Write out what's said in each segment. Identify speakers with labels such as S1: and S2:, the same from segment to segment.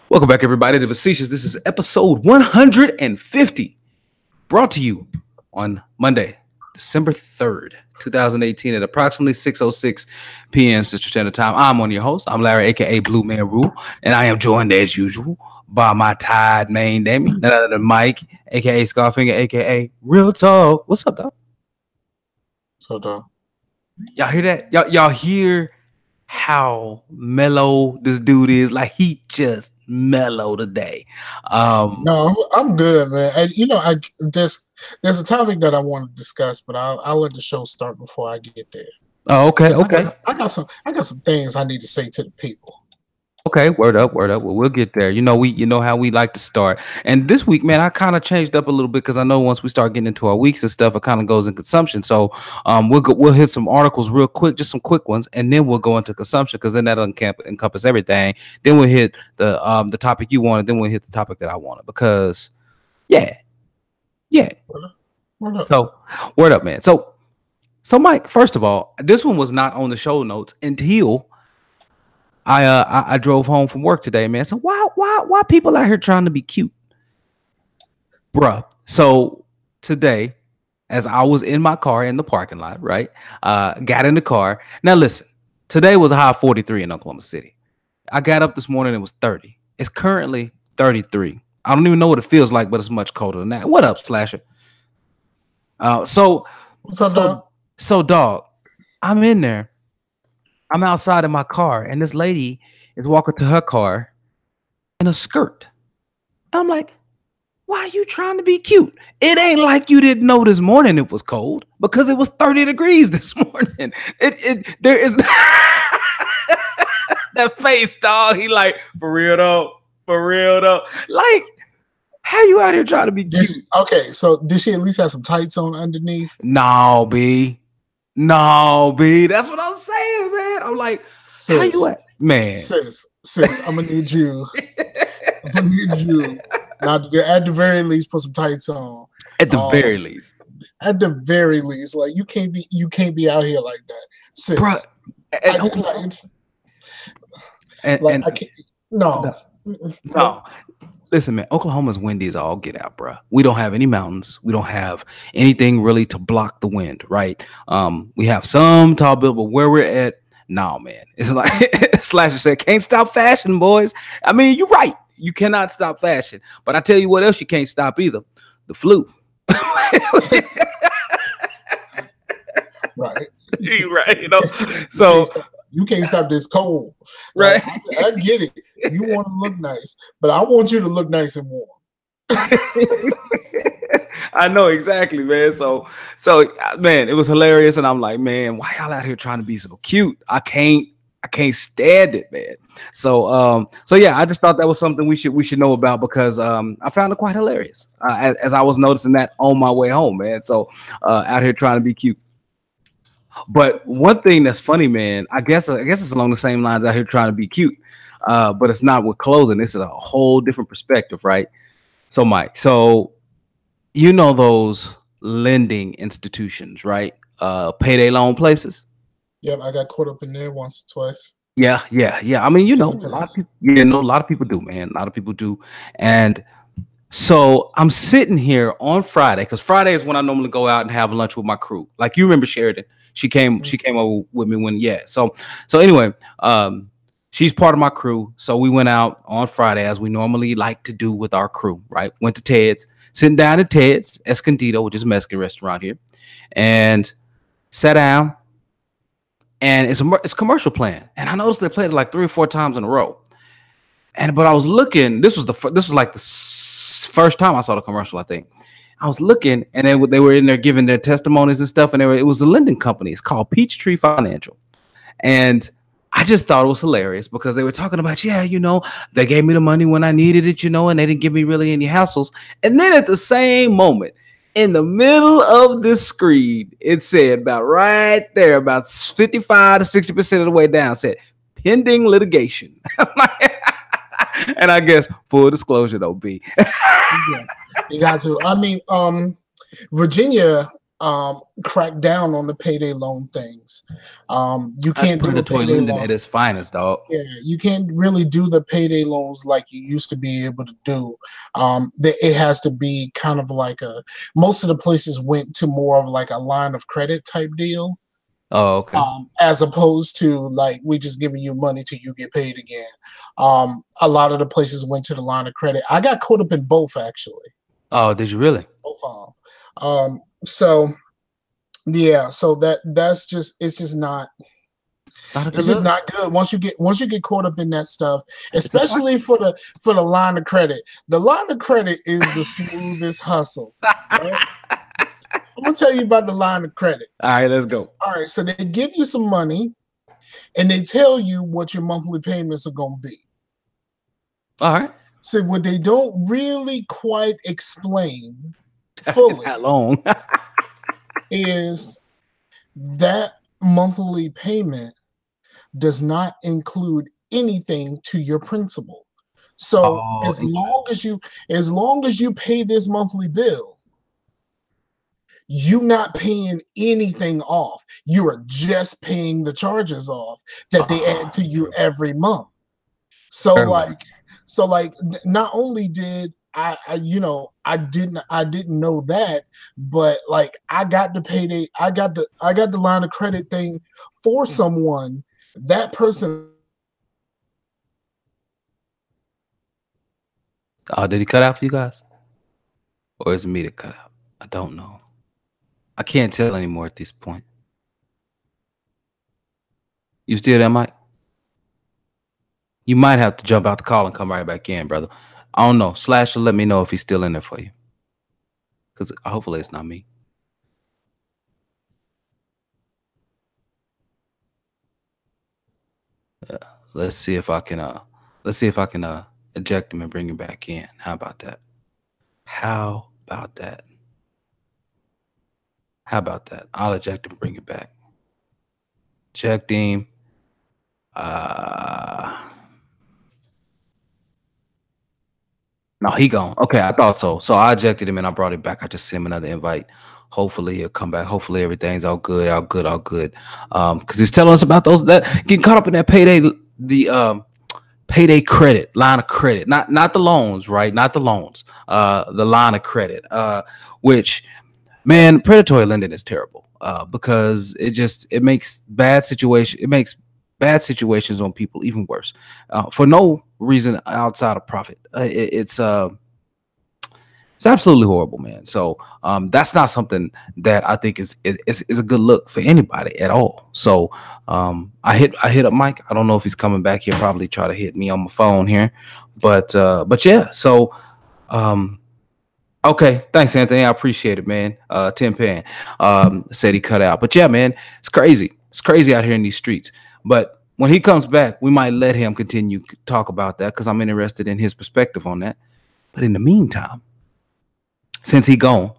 S1: Welcome back, everybody, to Facetious. This is episode 150, brought to you on Monday, December 3rd, 2018, at approximately 6:06 p.m. Central Standard Time. I'm one of your hosts. I'm Larry, aka Bluemanrule, and I am joined as usual by my tied main Damien, none other than Mike, aka Scarfinger, aka Real Talk. What's up, dog?
S2: So dog.
S1: Y'all hear that? Y'all hear how mellow this dude is? Like, he just mellow today.
S2: No, I'm good, man. There's a topic that I want to discuss, but I'll let the show start before I get there.
S1: Oh, okay.
S2: I got some things I need to say to the people.
S1: Okay, word up. Well, we'll get there. You know how we like to start. And this week, man, I kind of changed up a little bit because I know once we start getting into our weeks and stuff, it kind of goes in consumption. So we'll hit some articles real quick, just some quick ones, and then we'll go into consumption because then that'll encompass everything. Then we'll hit the topic you wanted, then we'll hit the topic that I wanted because yeah.
S2: Word up.
S1: So word up, man. So Mike, first of all, this one was not on the show notes until I drove home from work today, man. So why people out here trying to be cute, bruh? So today, as I was in my car in the parking lot, right? Got in the car. Now listen, today was a high 43 in Oklahoma City. I got up this morning, it was 30. It's currently 33. I don't even know what it feels like, but it's much colder than that. What up, Slasher?
S2: What's up, dog?
S1: So dog, I'm in there. I'm outside in my car, and this lady is walking to her car in a skirt. I'm like, why are you trying to be cute? It ain't like you didn't know this morning it was cold because it was 30 degrees this morning. There is that face, dog. He like, for real though. Like, how you out here trying to be cute?
S2: Okay, so did she at least have some tights on underneath?
S1: No, B. That's what I'm saying, man. I'm like, how you at? Man.
S2: Sis, I'm gonna need you. Now, at the very least, put some tights on.
S1: At the very least.
S2: At the very least, like you can't be out here like that, sis.
S1: Bruh,
S2: I can't. No.
S1: Listen, man, Oklahoma's windy as all get out, bro. We don't have any mountains. We don't have anything really to block the wind, right? We have some tall build, but where we're at, no, man. It's like Slasher said, can't stop fashion, boys. I mean, you're right. You cannot stop fashion. But I tell you what else you can't stop either. The flu.
S2: Right.
S1: You're right, you know. So
S2: you can't stop this cold.
S1: Right.
S2: Like, I get it. You want to look nice, but I want you to look nice and warm.
S1: I know exactly, man. So man, it was hilarious, and I'm like, man, why y'all out here trying to be so cute? I can't stand it, man. So yeah, I just thought that was something we should know about because I found it quite hilarious as I was noticing that on my way home, man. So out here trying to be cute. But one thing that's funny, man, I guess it's along the same lines out here trying to be cute, but it's not with clothing. It's a whole different perspective, right? So, Mike, you know those lending institutions, right? Payday loan places.
S2: Yep, I got caught up in there once or twice.
S1: Yeah. I mean, a lot of people. Yeah, no, a lot of people do, man. A lot of people do, and so I'm sitting here on Friday because Friday is when I normally go out and have lunch with my crew. Like you remember Sheridan, she came over with me when So anyway, she's part of my crew. So we went out on Friday as we normally like to do with our crew. Right, went to Ted's, sitting down at Ted's Escondido, which is a Mexican restaurant here, and sat down. And it's a commercial playing, and I noticed they played it like 3 or 4 times in a row. But I was looking. This was like the first time I saw the commercial. I think I was looking, and they were in there giving their testimonies and stuff. And it was a lending company. It's called Peachtree Financial, and I just thought it was hilarious because they were talking about, they gave me the money when I needed it, and they didn't give me really any hassles. And then at the same moment, in the middle of this screen, it said about 55 to 60% of the way down, said pending litigation. And I guess full disclosure though, B.
S2: You got to. I mean, Virginia crack down on the payday loan things. You
S1: That's
S2: can't do a
S1: predatory
S2: payday
S1: lending
S2: loan.
S1: at its finest, dog.
S2: Yeah, you can't really do the payday loans like you used to be able to do. It has to be kind of like most of the places went to more of like a line of credit type deal.
S1: Oh, okay.
S2: As opposed to like we just giving you money till you get paid again. A lot of the places went to the line of credit. I got caught up in both actually.
S1: Oh, did you really?
S2: Both of them. So yeah, so that's just it's just not. It's just not good once you get caught up in that stuff, especially for the line of credit. The line of credit is the smoothest hustle. Right? I'm gonna tell you about the line of credit.
S1: All right, let's go.
S2: All right, so they give you some money, and they tell you what your monthly payments are gonna be.
S1: All right.
S2: So what they don't really quite explain fully
S1: how long
S2: is that monthly payment does not include anything to your principal. So as long as you pay this monthly bill, you're not paying anything off. You are just paying the charges off that they add to you every month. So not only did I didn't know that, but like I got the payday, I got the line of credit thing for someone. That person.
S1: Did he cut out for you guys? Or is it me that cut out? I don't know. I can't tell anymore at this point. You still there, Mike? You might have to jump out the call and come right back in, brother. I don't know. Slash will let me know if he's still in there for you. Because hopefully it's not me. Let's see if I can eject him and bring him back in. How about that? How about that? How about that? I'll eject him and bring him back. Eject him. No, he gone. Okay, I thought so. So I ejected him and I brought him back. I just sent him another invite. Hopefully he'll come back. Hopefully everything's all good, all good, all good. Because he's telling us about those that getting caught up in that payday, the payday credit, line of credit, not the loans, right? Not the loans. The line of credit. Which, man, predatory lending is terrible. Because it makes bad situations on people even worse, for no reason outside of profit. It's absolutely horrible, man. So that's not something that I think is a good look for anybody at all. So I hit up Mike. I don't know if he's coming back here. Probably try to hit me on my phone here, but yeah. So okay, thanks, Anthony. I appreciate it, man. Tim Pan said he cut out, but yeah, man, it's crazy. It's crazy out here in these streets. But when he comes back, we might let him continue to talk about that because I'm interested in his perspective on that. But in the meantime, since he gone,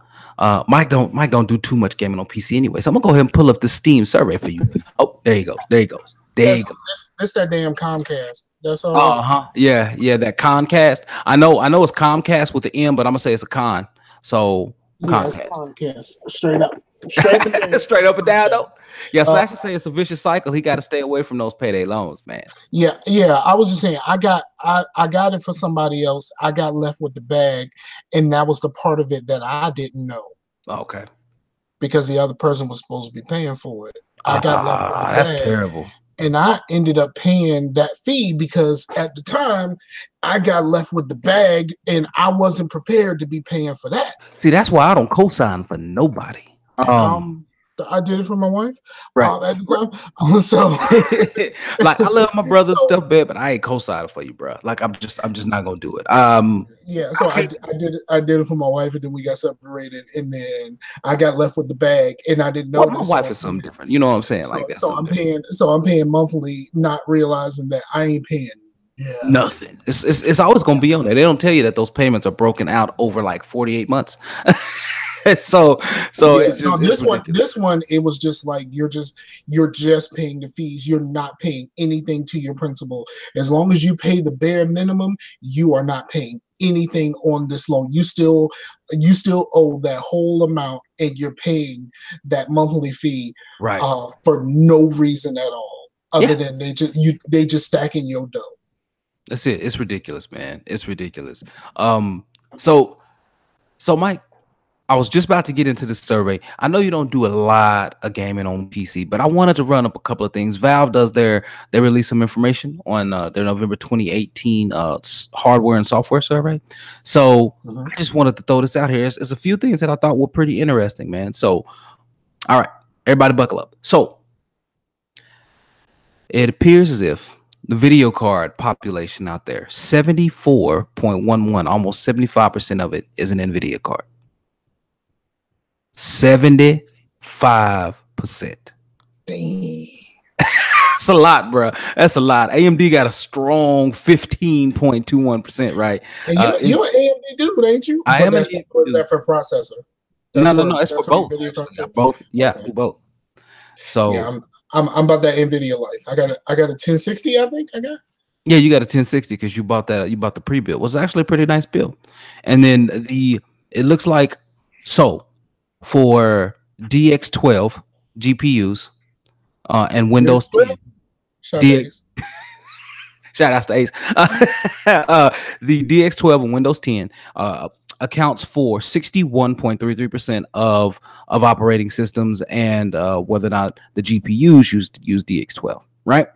S1: Mike don't do too much gaming on PC anyway. So I'm gonna go ahead and pull up the Steam survey for you. Oh, there he goes. There he goes. There you go.
S2: That's that damn Comcast. That's all.
S1: Yeah. That Comcast. I know it's Comcast with the M, but I'm gonna say it's a con. So
S2: Comcast. Yeah, Comcast. Straight up. Straight
S1: up and down though. Yeah, Slash say it's a vicious cycle. He got to stay away from those payday loans, man.
S2: Yeah. I was just saying, I got it for somebody else. I got left with the bag, and that was the part of it that I didn't know.
S1: Okay.
S2: Because the other person was supposed to be paying for it. I got left with the bag.
S1: That's terrible.
S2: And I ended up paying that fee because at the time I got left with the bag and I wasn't prepared to be paying for that.
S1: See, that's why I don't co-sign for nobody.
S2: I did it for my wife.
S1: Right.
S2: At the time. So
S1: like I love my brother and stuff, bad, but I ain't co-signing for you, bro. Like I'm just not gonna do it.
S2: Yeah, so I did it for my wife, and then we got separated, and then I got left with the bag, and I didn't know.
S1: Well, my wife is something different. You know what I'm saying? Like that.
S2: So I'm paying monthly, not realizing that I ain't paying. Yeah.
S1: Nothing. It's always gonna be on there. They don't tell you that those payments are broken out over like 48 months. so
S2: yeah, this one it was just like you're just paying the fees. You're not paying anything to your principal. As long as you pay the bare minimum, you are not paying anything on this loan. You still owe that whole amount, and you're paying that monthly fee for no reason at all, other than they just stacking your dough.
S1: That's it. It's ridiculous, man. It's ridiculous. So Mike, I was just about to get into the survey. I know you don't do a lot of gaming on PC, but I wanted to run up a couple of things. Valve they release some information on their November 2018 hardware and software survey. So I just wanted to throw this out here. There's a few things that I thought were pretty interesting, man. So, all right, everybody buckle up. So it appears as if the video card population out there, 74.11, almost 75% of it is an NVIDIA card. 75%.
S2: Dang.
S1: That's a lot, bro. That's a lot. AMD got a strong 15.21%, right?
S2: And you're an AMD dude, ain't you?
S1: I am. Was
S2: that for processor?
S1: No. It's for both. Both. Yeah, okay. Both. So
S2: yeah, I'm about that NVIDIA life. I got a 1060. I think I got.
S1: Yeah, you got a 1060 because you bought that. You bought the pre-build. It was actually a pretty nice build. And then it looks like for DX12 GPUs and Windows 10. Shout out to Ace. The DX12 and Windows 10 accounts for 61.33% of operating systems, and whether or not the GPUs use DX12, right?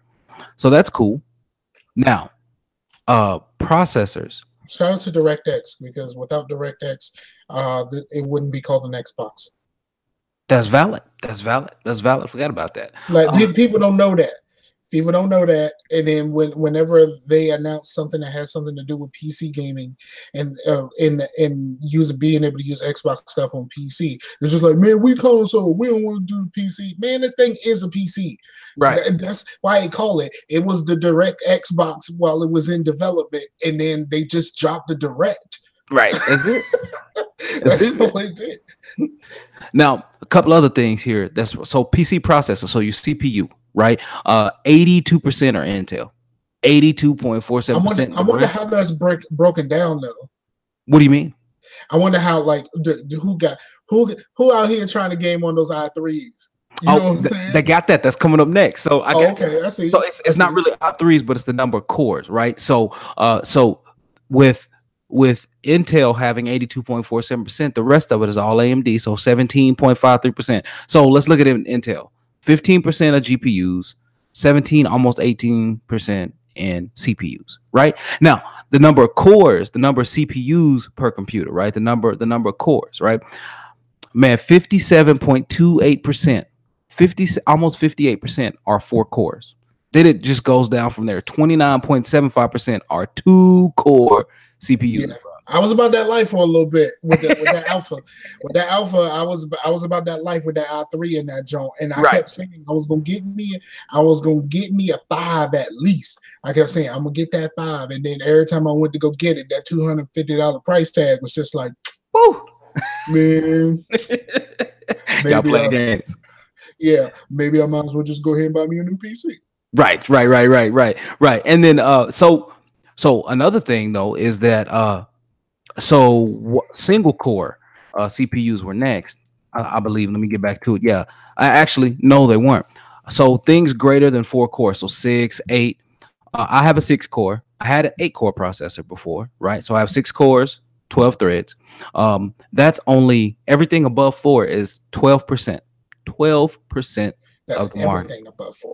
S1: So that's cool. Now, processors.
S2: Shout out to DirectX, because without DirectX, it wouldn't be called an Xbox.
S1: That's valid. Forgot about that.
S2: Like people don't know that. People don't know that, and then whenever they announce something that has something to do with PC gaming and being able to use Xbox stuff on PC, it's just like, man, we console, we don't want to do PC. Man, the thing is a PC.
S1: Right.
S2: That's why I call it. It was the Direct Xbox while it was in development, and then they just dropped the Direct. Right.
S1: Is it?
S2: That's what they did.
S1: Now, a couple other things here. So PC processor. So your CPU, right? 82% are Intel. 82.47%.
S2: I wonder how that's broken down though.
S1: What do you mean?
S2: I wonder how, like, who out here trying to game on those i3s? You know what I'm saying?
S1: They got that. That's coming up next. So
S2: okay, I see.
S1: So it's not really i3s, but it's the number of cores, right? So with Intel having 82.47%, the rest of it is all AMD, so 17.53%. So let's look at Intel. 15% of GPUs, 17, almost 18% in CPUs, right? Now, the number of cores, the number of CPUs per computer, right? The number of cores, right? Man, 57.28%, almost 58% are 4 cores. Then it just goes down from there. 29.75% are 2-core CPUs.
S2: Yeah. I was about that life for a little bit with that alpha. With that alpha, I was about that life with that i3 in that joint, and I kept saying I was gonna get me a 5 at least. I kept saying I'm gonna get that 5, and then every time I went to go get it, that $250 price tag was just like, woo, man.
S1: Y'all play games.
S2: Yeah, maybe I might as well just go ahead and buy me a new PC.
S1: Right. And then so another thing though is that single core CPUs were next, I believe. Let me get back to it. Yeah, no, they weren't. So things greater than 4 cores, so 6, 8. I have a 6 core. I had an 8 core processor before, right? So I have 6 cores, 12 threads. That's only everything above 4 is 12%. 12%
S2: That's
S1: of the market.
S2: Everything above 4.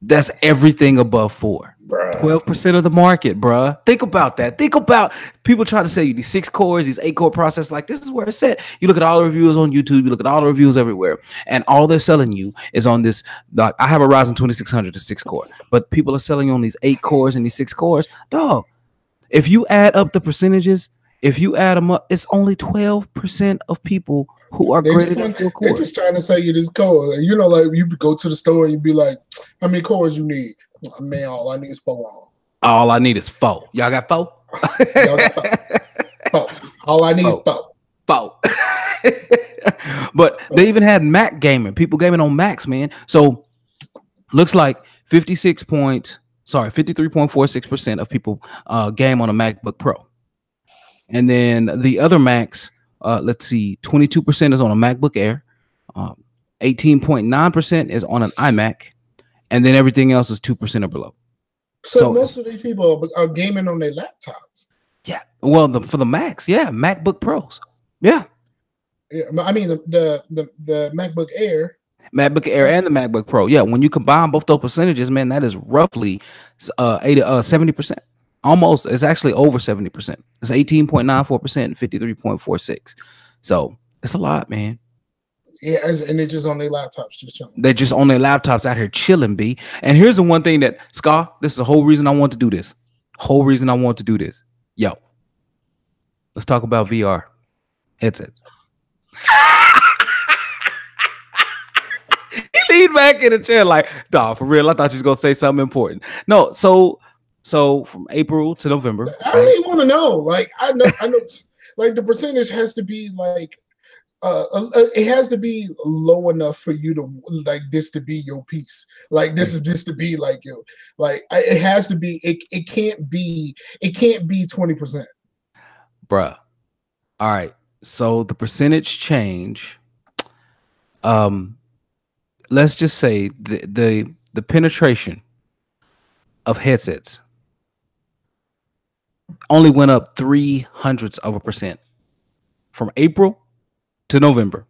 S1: That's everything above 4. 12% of the market, bruh. Think about that. Think about people trying to sell you these 6 cores, these 8 core processors. Like, this is where it's at. You look at all the reviews on YouTube, you look at all the reviews everywhere, and all they're selling you is on this. Like, I have a Ryzen 2600 to 6 core, but people are selling you on these 8 cores and these 6 cores. Dog, if you add up the percentages, if you add them up, it's only 12% of people who are greater than 4 cores.
S2: They're just trying to sell you this core. You know, like you go to the store and you be like, how many cores you need? Man, all I need is 4.
S1: All I need is 4. Y'all got 4?
S2: Y'all got 4. 4. All I need is 4.
S1: But they even had Mac gaming. People gaming on Macs, man. So looks like 53.46% of people game on a MacBook Pro. And then the other Macs, let's see, 22% is on a MacBook Air, 18.9% is on an iMac, and then everything else is 2% or below.
S2: So most of these people are gaming on their laptops.
S1: Yeah. Well, for the Macs, yeah, MacBook Pros. Yeah.
S2: Yeah, I mean the MacBook Air.
S1: MacBook Air and the MacBook Pro. Yeah, when you combine both those percentages, man, that is roughly 70%. Almost, it's actually over 70%. It's 18.94% and 53.46. So it's a lot, man.
S2: Yeah, and they're just on their laptops, just chilling.
S1: They're just on their laptops out here chilling, B. And here's the one thing that Scar, this is the whole reason I want to do this. Yo, let's talk about VR headsets. He leaned back in the chair like, dog, for real. I thought you was gonna say something important. No, so from April to November.
S2: I don't even want to know. Like, I know, like the percentage has to be like, it has to be low enough for you to like this to be your piece. Like this is just to be like you. Like it has to be. It can't be 20%.
S1: Bruh. All right. So the percentage change. Let's just say the penetration of headsets only went up 0.03% from April to November.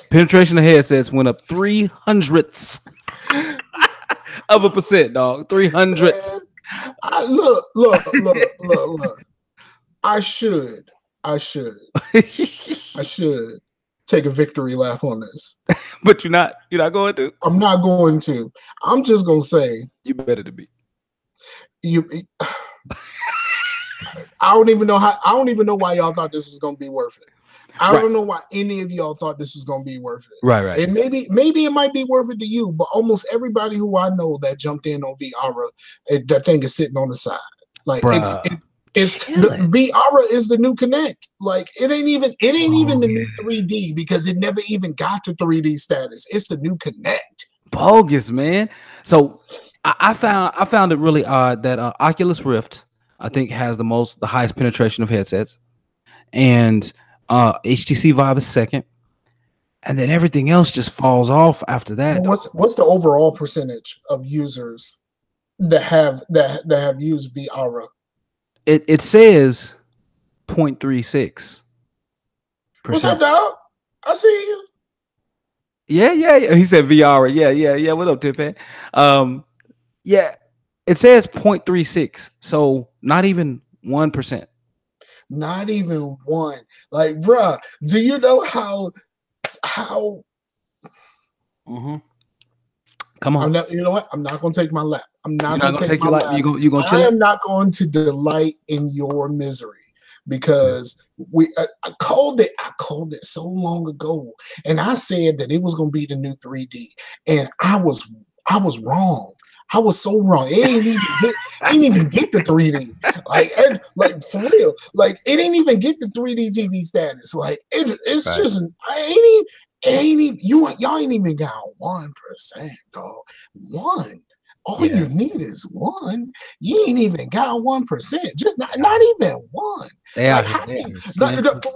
S1: Penetration of headsets went up 0.03%, dog. 300.
S2: Look. I should take a victory lap on this.
S1: But you're not going to?
S2: I'm not going to. I'm just gonna say
S1: you better to be.
S2: I don't even know why y'all thought this was gonna be worth it. I don't know why any of y'all thought this was gonna be worth it.
S1: Right.
S2: And maybe it might be worth it to you, but almost everybody who I know that jumped in on VR, that thing is sitting on the side. Like it's VR is the new Connect. Like it ain't even the new 3D because it never even got to 3D status. It's the new Connect.
S1: Bogus, man. So I found it really odd that Oculus Rift, I think, has the highest penetration of headsets, and HTC Vive is second, and then everything else just falls off after that.
S2: Well, what's the overall percentage of users that have used VR?
S1: It says 0.36%.
S2: What's up, dog? I see you.
S1: Yeah. He said VR. Yeah. What up, Tippy? Yeah. It says 0.36%. So not even 1%.
S2: Not even one. Like, bruh, do you know how
S1: Come on.
S2: you know what? I'm not gonna take my lap. I'm not gonna take my lap.
S1: You gonna chill?
S2: I am not going to delight in your misery because I called it so long ago, and I said that it was gonna be the new 3D, and I was wrong. I was so wrong. It ain't even get the 3D. Like for real. Like it ain't even get the 3D TV status. Like it's right. Just y'all ain't even got 1%, dog. One. All you need is one. You ain't even got 1%. Just not even one.
S1: Yeah.
S2: For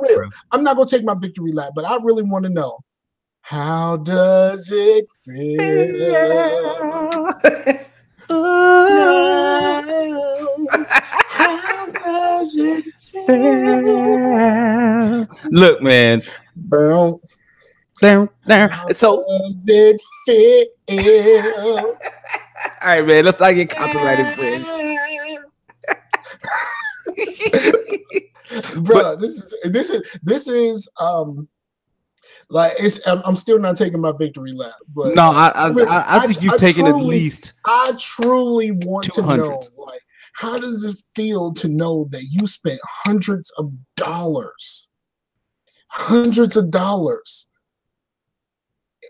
S2: real. I'm not gonna take my victory lap, but I really want to know. How does it feel? How does it feel?
S1: Look, man.
S2: Down.
S1: So
S2: does it feel?
S1: All right, man. Let's not get copyrighted, friends.
S2: Bro, this is like I'm still not taking my victory lap, but
S1: no, I think you've taken at least.
S2: I truly want to know, like, how does it feel to know that you spent hundreds of dollars,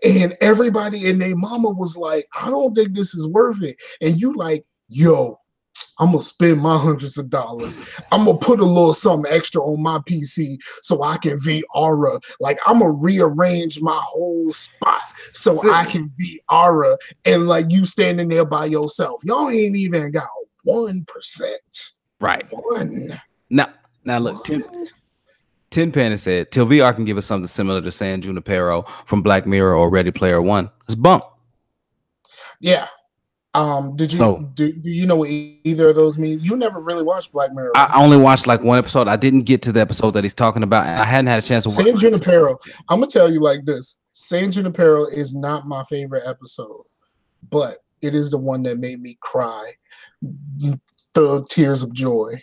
S2: and everybody and their mama was like, I don't think this is worth it, and you like, yo, I'm gonna spend my hundreds of dollars. I'm gonna put a little something extra on my PC so I can VR. Like I'm gonna rearrange my whole spot so I can VR. And like you standing there by yourself, y'all ain't even got 1%.
S1: Right.
S2: One.
S1: Now Now look, Tin Pan has said, till VR can give us something similar to San Junipero from Black Mirror or Ready Player One. It's bump.
S2: Yeah. Do you know what either of those mean? You never really watched Black Mirror.
S1: Right? I only watched like one episode. I didn't get to the episode that he's talking about, and I hadn't had a chance to watch.
S2: San Junipero. I'm gonna tell you like this: San Junipero is not my favorite episode, but it is the one that made me cry the tears of joy.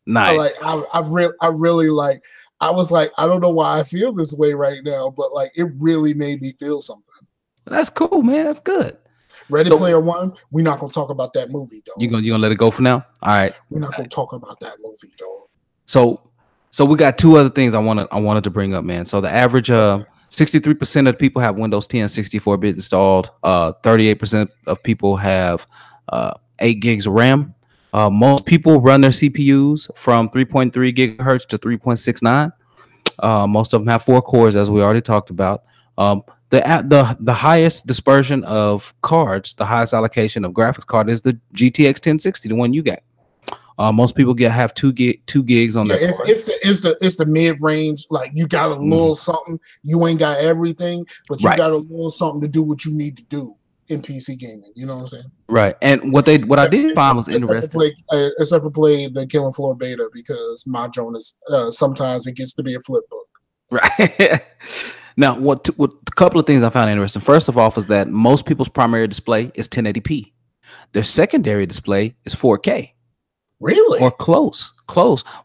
S1: Nice.
S2: I really like. I was like, I don't know why I feel this way right now, but like it really made me feel something.
S1: That's cool, man. That's good.
S2: Ready Player One, we're not gonna talk about that movie, dog.
S1: You gonna let it go for now? All right.
S2: We're not gonna talk about that movie, dog.
S1: So we got two other things I wanted to bring up, man. So the average 63% of people have Windows 10 64-bit installed. 38% of people have 8 gigs of RAM. Most people run their CPUs from 3.3 gigahertz to 3.69. Most of them have 4 cores, as we already talked about. The highest dispersion of cards, the highest allocation of graphics card is the GTX 1060, the one you got. Most people have 2 gigs on their card.
S2: It's the mid range. Like you got a little something. You ain't got everything, but you got a little something to do what you need to do in PC gaming. You know what I'm saying?
S1: Right. And what I did find was interesting.
S2: Except for play the Killing Floor beta, because my drone is sometimes it gets to be a flip book.
S1: Right. Now, what a couple of things I found interesting. First of all, is that most people's primary display is 1080p. Their secondary display is 4K.
S2: Really?
S1: Or close.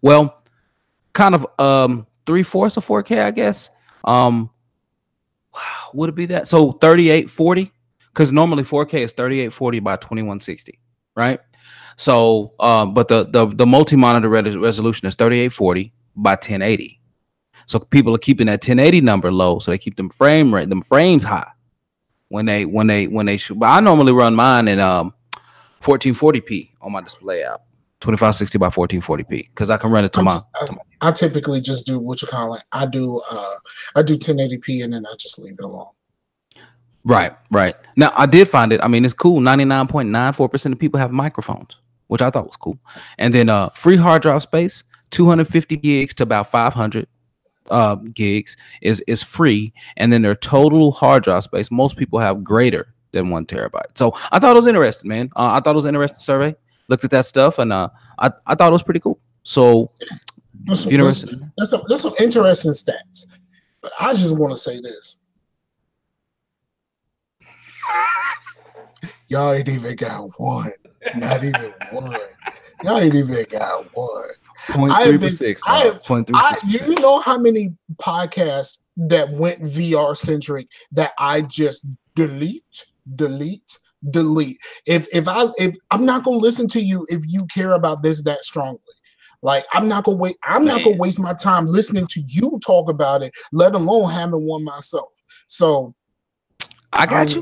S1: Well, kind of 3/4 of 4K, I guess. Would it be that? So 3840, because normally 4K is 3840 by 2160, right? So, but the multi-monitor resolution is 3840 by 1080. So people are keeping that 1080 number low, so they keep them frames high when they shoot. But I normally run mine in 1440p on my display app, 2560 by 1440p, because I can run it to
S2: I typically just do what you call it. I do 1080p and then I just leave it alone.
S1: Right. Now I did find it. I mean, it's cool. 99.94% of people have microphones, which I thought was cool. And then free hard drive space, 250 gigs to about 500 gigs is free, and then their total hard drive space, most people have greater than 1 terabyte. So I thought it was interesting, man. I thought it was an interesting survey. Looked at that stuff, and I thought it was pretty cool. So
S2: there's some interesting stats, but I just want to say this: y'all ain't even got one, not even one. Y'all ain't even got one.
S1: 0.36.
S2: You know how many podcasts that went VR centric that I just delete. If I'm not gonna listen to you if you care about this that strongly. Like I'm not gonna waste my time listening to you talk about it, let alone having one myself. So
S1: I got you.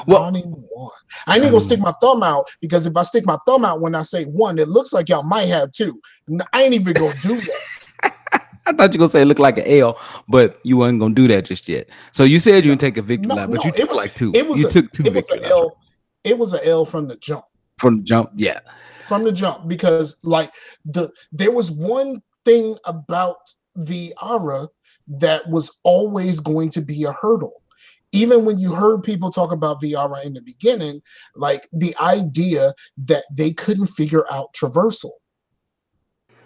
S2: Well, I ain't even gonna stick my thumb out, because if I stick my thumb out when I say one, it looks like y'all might have 2. I ain't even gonna do that.
S1: I thought you were gonna say it looked like an L, but you weren't gonna do that just yet. So you said you would take a victory lap, but you took like 2. You took 2 victory laps.
S2: It was an L from the jump.
S1: Yeah.
S2: From the jump, because like there was one thing about the Aura that was always going to be a hurdle. Even when you heard people talk about VR in the beginning, like the idea that they couldn't figure out traversal.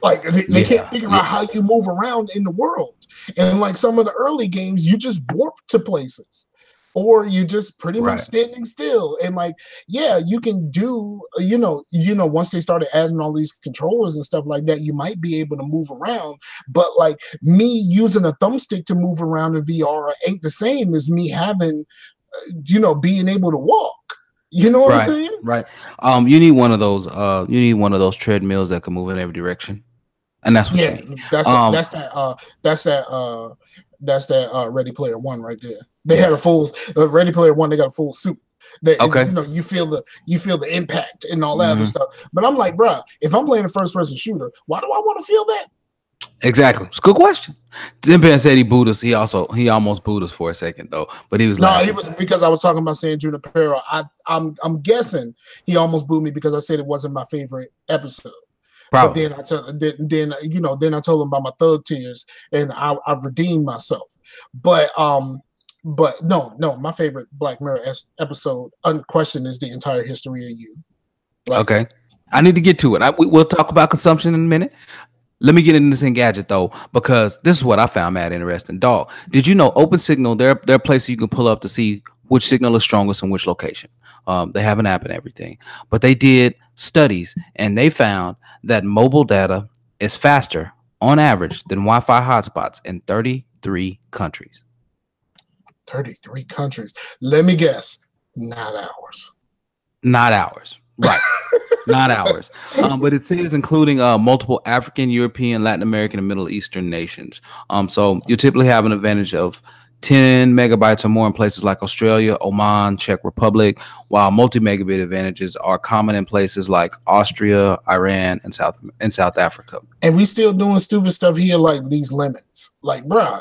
S2: Like they can't figure out how you move around in the world. And like some of the early games, you just warp to places, or you just pretty much standing still. And like, yeah, you can do, once they started adding all these controllers and stuff like that, you might be able to move around. But like me using a thumbstick to move around in VR ain't the same as me having, being able to walk. You know what I'm saying?
S1: Right. You need one of those. You need one of those treadmills that can move in every direction, and that's what you need.
S2: That's that Ready Player One right there. They had a full Ready Player One. They got a full suit. You feel the impact and all that other stuff. But I'm like, bro, if I'm playing a first person shooter, why do I want to feel that?
S1: Exactly. It's a good question. Timpan said he booed us. He almost booed us for a second though, but he was
S2: he was, because I was talking about San Junipero. I'm guessing he almost booed me because I said it wasn't my favorite episode.
S1: Probably.
S2: But then I told them about my thug tears, and I've redeemed myself. But no, my favorite Black Mirror episode, unquestioned, is The Entire History of You. Like,
S1: okay, I need to get to it. We'll talk about consumption in a minute. Let me get into this Engadget though, because this is what I found mad interesting. Dog, did you know Open Signal? They're places you can pull up to see which signal is strongest in which location. They have an app and everything, but they did studies and they found that mobile data is faster on average than Wi-Fi hotspots in 33 countries.
S2: 33 countries. Let me guess, not ours.
S1: Not ours, right? Not ours. But it says including multiple African, European, Latin American, and Middle Eastern nations. So you typically have an advantage of 10 megabytes or more in places like Australia, Oman, Czech Republic, while multi-megabit advantages are common in places like Austria, Iran, and South Africa.
S2: And we still doing stupid stuff here, like these limits. Like, bruh.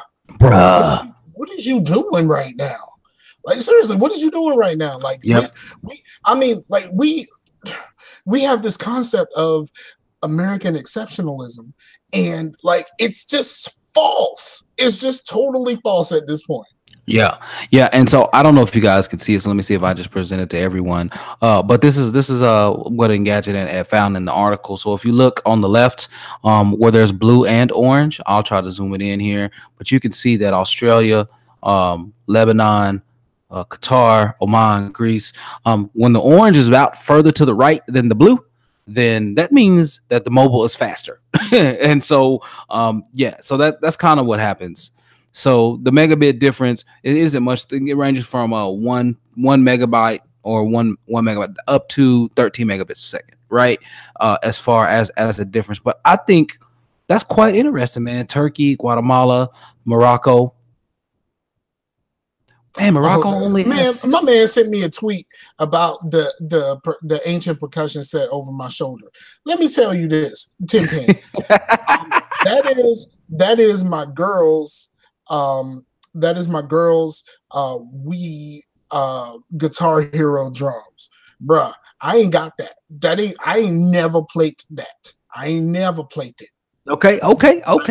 S2: What is you doing right now? Like, seriously, what is you doing right now? Like,
S1: yep.
S2: we have this concept of American exceptionalism, and like, it's just false. It's just totally false at this point.
S1: Yeah. And so I don't know if you guys can see it. So let me see if I just present it to everyone. But this is what Engadget found in the article. So if you look on the left, where there's blue and orange, I'll try to zoom it in here. But you can see that Australia, Lebanon, Qatar, Oman, Greece. When the orange is out further to the right than the blue, then that means that the mobile is faster. And so, so that's kind of what happens. So the megabit difference, it isn't much. It ranges from one megabyte or one megabyte up to 13 megabits a second, right? As far as the difference. But I think that's quite interesting, man. Turkey, Guatemala, Morocco. Man, Morocco only.
S2: Man, my man sent me a tweet about the ancient percussion set over my shoulder. Let me tell you this, Tim Penn. That is my girl's. That is my girl's Guitar Hero drums, bruh. I ain't got that. I ain't never played that. I ain't never played it.
S1: Okay,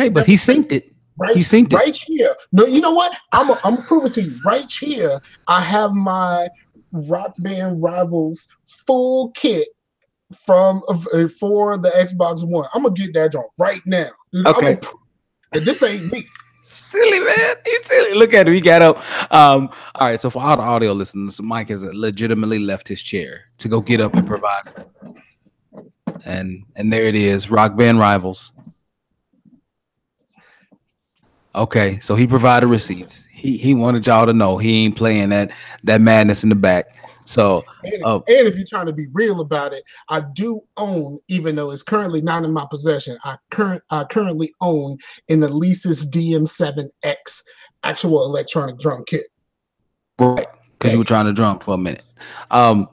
S1: but he synced it.
S2: Right, he synced it right here. No, you know what? I'm gonna prove it to you. Right here, I have my Rock Band Rivals full kit for the Xbox One. I'm gonna get that drum right now.
S1: Okay,
S2: this ain't me.
S1: Silly, man. He's silly. Look at him. He got up. All right. So for all the audio listeners, Mike has legitimately left his chair to go get up and provide. And there it is. Rock Band Rivals. Okay. So he provided receipts. He wanted y'all to know he ain't playing that madness in the back. So,
S2: and if you're trying to be real about it, I do own, even though it's currently not in my possession, I currently own an Alesis DM7X actual electronic drum kit.
S1: Right, because you were trying to drum for a minute.
S2: No,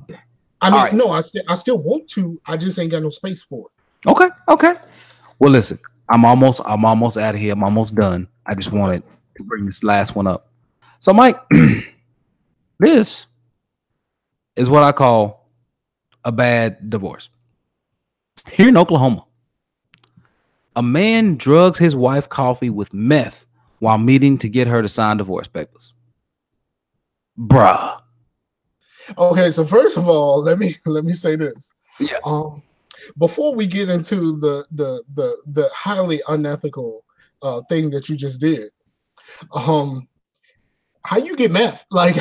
S2: I still want to. I just ain't got no space for
S1: it. Okay. Well, listen, I'm almost out of here. I'm almost done. I just wanted to bring this last one up. So, Mike, this is what I call a bad divorce. Here in Oklahoma, a man drugs his wife coffee with meth while meeting to get her to sign divorce papers. Bruh.
S2: Okay, so first of all, let me say this.
S1: Yeah.
S2: Before we get into the highly unethical thing that you just did, how you get meth? Like,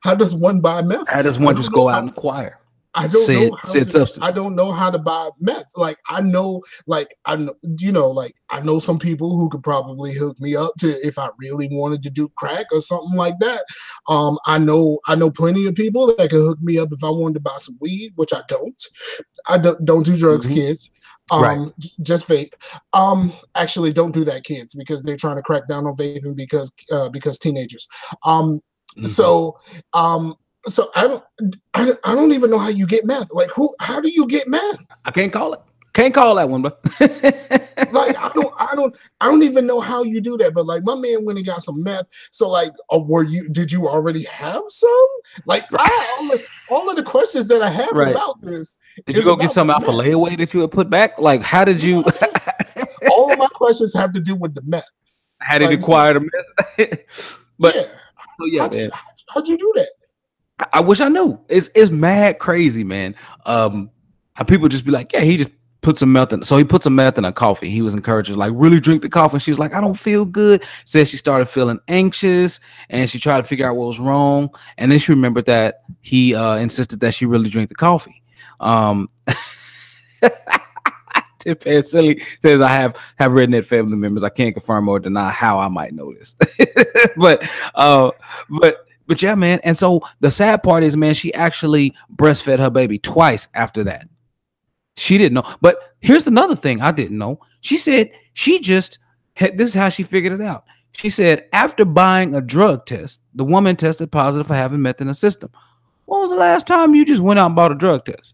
S2: how does one buy meth?
S1: How does one just go out and acquire?
S2: I don't know how to buy meth. Like, I know some people who could probably hook me up to if I really wanted to do crack or something like that. I know plenty of people that could hook me up if I wanted to buy some weed, which I don't. I don't do drugs, kids.
S1: Right.
S2: Just vape. Actually, don't do that, kids, because they're trying to crack down on vaping because teenagers. So I don't even know how you get meth. Like, how do you get meth?
S1: I can't call it. Can't call that one, bro.
S2: Like, I don't even know how you do that. But like my man went and got some meth. So like, did you already have some? Like all of the questions that I have about this.
S1: Did you go get some alpha layaway that you had put back? Like, how did you?
S2: All of my questions have to do with the meth.
S1: How did it acquire the meth? But
S2: yeah, how'd you do that?
S1: I wish I knew. It's mad crazy, man. How people just be like, yeah, he just put some meth in. So he put some meth in her coffee. He was encouraging, like, really drink the coffee. And she was like, I don't feel good. Said she started feeling anxious and she tried to figure out what was wrong. And then she remembered that he insisted that she really drink the coffee. Tip Silly says, I have redneck family members. I can't confirm or deny how I might know this. But yeah, man. And so the sad part is, man, she actually breastfed her baby twice after that. She didn't know. But here's another thing I didn't know. She said she just had, this is how she figured it out. She said after buying a drug test, the woman tested positive for having meth in the system. When was the last time you just went out and bought a drug test?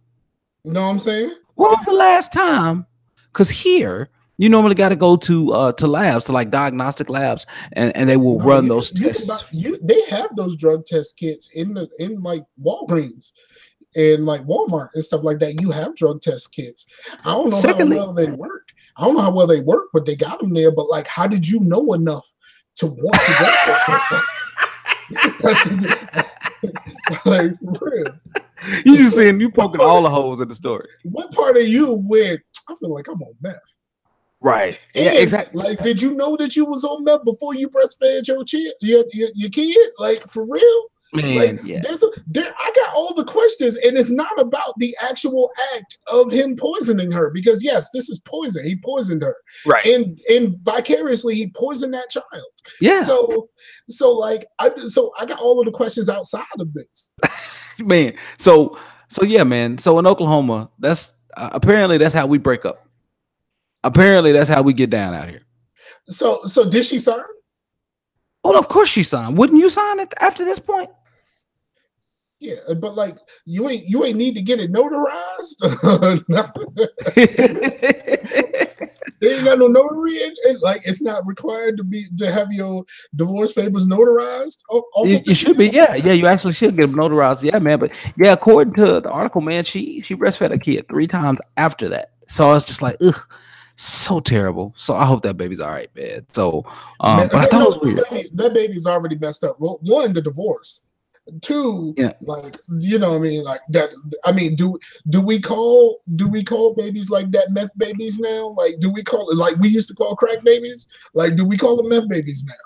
S2: You know what I'm saying?
S1: When was the last time? Because here, you normally got to go to labs, to like diagnostic labs, and they will run those tests.
S2: They have those drug test kits in like Walgreens and like Walmart and stuff like that. You have drug test kits. I don't know how well they work. I don't know how well they work, but they got them there. But like, how did you know enough to want to drug test that's like for real.
S1: You just saying you poking all the holes in the story.
S2: What part of you went, I feel like I'm on meth?
S1: Right.
S2: And,
S1: yeah, exactly.
S2: Like, did you know that you was on meth before you breastfed your kid? Like, for real?
S1: Man,
S2: like,
S1: yeah.
S2: I got all the questions, and it's not about the actual act of him poisoning her, because yes, this is poison. He poisoned her,
S1: right?
S2: And vicariously, he poisoned that child.
S1: Yeah.
S2: So I got all of the questions outside of this.
S1: Man, so yeah, man. So in Oklahoma, that's apparently that's how we break up. Apparently, that's how we get down out here.
S2: So did she sign?
S1: Well, of course she signed. Wouldn't you sign it after this point?
S2: Yeah, but like you ain't need to get it notarized. They ain't got no notary, and like it's not required to have your divorce papers notarized.
S1: You should be, yeah. You actually should get them notarized, yeah, man. But yeah, according to the article, man, she breastfed a kid 3 times after that. So it's just like, ugh, so terrible. So I hope that baby's all right, man. So, but I thought it was weird.
S2: That baby's already messed up. Well, 1, the divorce. 2, like, you know what I mean, like that. I mean, do we call babies like that meth babies now? Like, do we call it like we used to call crack babies? Like, do we call them meth babies now?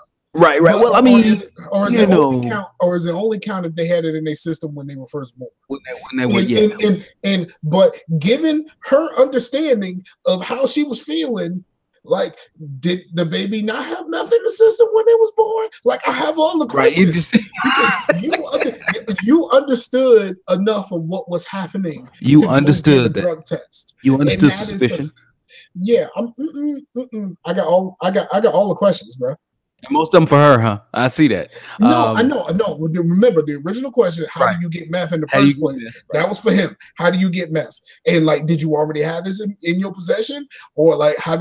S1: Right. Well, I mean, is it
S2: only count if they had it in their system when they were first born?
S1: When they were,
S2: but given her understanding of how she was feeling, like, did the baby not have meth in the system when it was born? Like, I have all the questions because you understood enough of what was happening.
S1: You understood the
S2: drug test.
S1: You understood suspicion.
S2: I got all the questions, bro.
S1: And most of them for her, huh? I see that.
S2: No, I know. Remember the original question: how do you get meth in the first place? That was for him. How do you get meth? And like, did you already have this in your possession, or like, how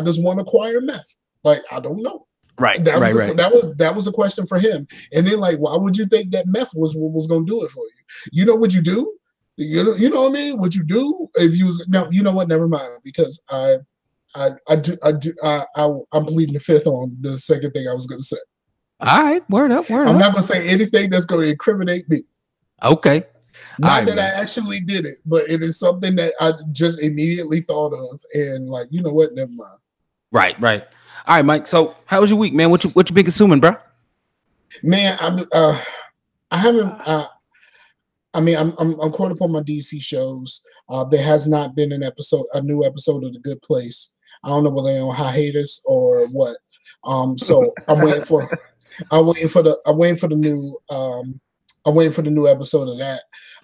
S2: does one acquire meth? Like, I don't know.
S1: Right.
S2: That was a question for him. And then like, why would you think that meth was going to do it for you? You know what you do? You know what I mean? What you do if you was no? You know what? Never mind, because I'm pleading the fifth on the second thing I was going to say.
S1: All right, word up.
S2: I'm not going to say anything that's going to incriminate me.
S1: Okay.
S2: Not that I actually did it, but it is something that I just immediately thought of, and like, you know what? Never mind.
S1: Right. All right, Mike. So, how was your week, man? What you been consuming, bro?
S2: Man, I haven't. I mean, I'm caught up on my DC shows. There has not been a new episode of The Good Place. I don't know whether they're on hiatus or what. So I'm waiting for the new episode of that.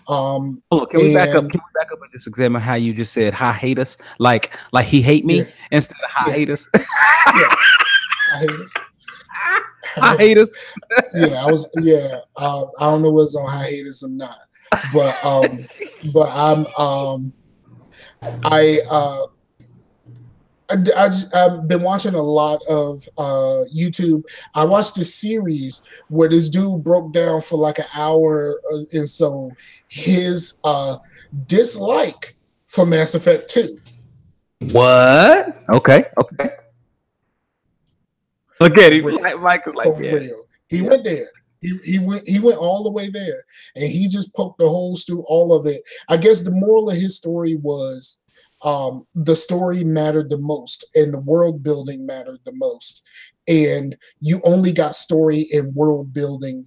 S1: Hold on, can we back up? Can we back up and just examine how you just said hiatus, like he hate me instead of hiatus?
S2: Hiatus.
S1: Hiatus.
S2: Yeah, I was. Yeah, I don't know whether it's on hiatus or not, but I'm I've been watching a lot of YouTube. I watched a series where this dude broke down for like an hour and so his dislike for Mass Effect 2.
S1: What? Okay. Look at him. Michael's like, yeah.
S2: Real. He went there. He went all the way there, and he just poked the holes through all of it. I guess the moral of his story was the story mattered the most, and the world building mattered the most. And you only got story and world building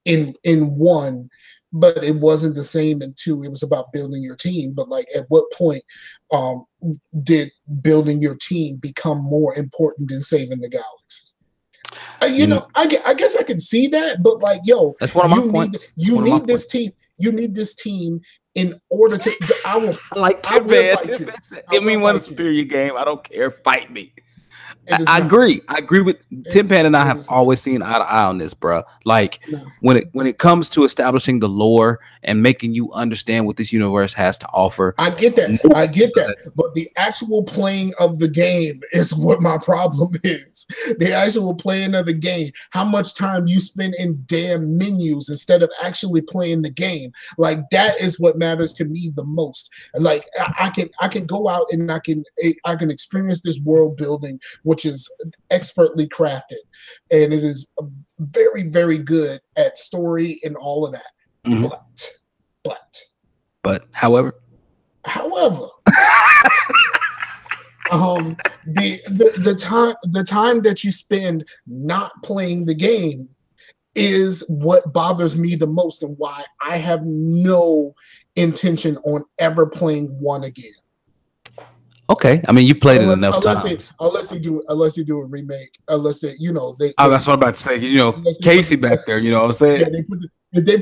S2: in one, but it wasn't the same in 2. It was about building your team. But like, at what point did building your team become more important than saving the galaxy? I guess I can see that, but like, yo,
S1: that's one of my points.
S2: You need this team. You need this team in order to. I
S1: like Timpan. Give me one superior game. I don't care. Fight me. I agree. I agree with Timpan, and I have always seen eye to eye on this, bro. Like when it comes to establishing the lore and making you understand what this universe has to offer.
S2: I get that. But the actual playing of the game is what my problem is. The actual playing of the game. How much time you spend in damn menus instead of actually playing the game. Like, that is what matters to me the most. Like, I can go out and I can experience this world building, which is expertly crafted, and it is very, very good at story and all of that. Mm-hmm.
S1: But however,
S2: the time that you spend not playing the game is what bothers me the most, and why I have no intention on ever playing 1 again.
S1: Okay, I mean, you've played it enough times.
S2: Unless they do a remake, unless they,
S1: that's what I'm about to say. Casey back there, you know what I'm saying?
S2: Yeah, if they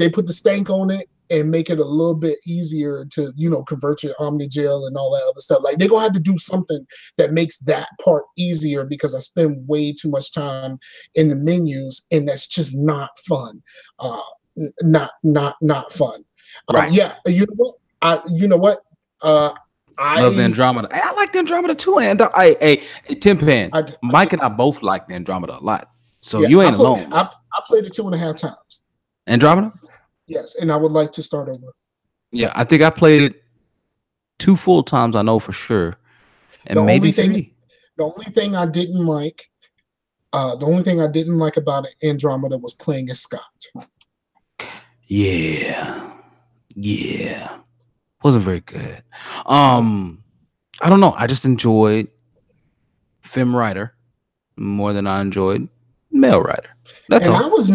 S2: put the stank on it and make it a little bit easier to, convert your Omnigel and all that other stuff. Like, they're gonna have to do something that makes that part easier, because I spend way too much time in the menus, and that's just not fun. Not fun.
S1: Right.
S2: Yeah. You know what?
S1: I love the Andromeda. I like the Andromeda too. And Timpan, Mike and I both like the Andromeda a lot. So you ain't alone.
S2: I played it 2.5 times.
S1: Andromeda?
S2: Yes, and I would like to start over.
S1: Yeah, I think I played it 2 full times. I know for sure, and maybe 3.
S2: The only thing I didn't like, about Andromeda was playing as Scott.
S1: Yeah. Wasn't very good. I don't know. I just enjoyed Femme Rider more than I enjoyed Male Rider. That's all.
S2: I was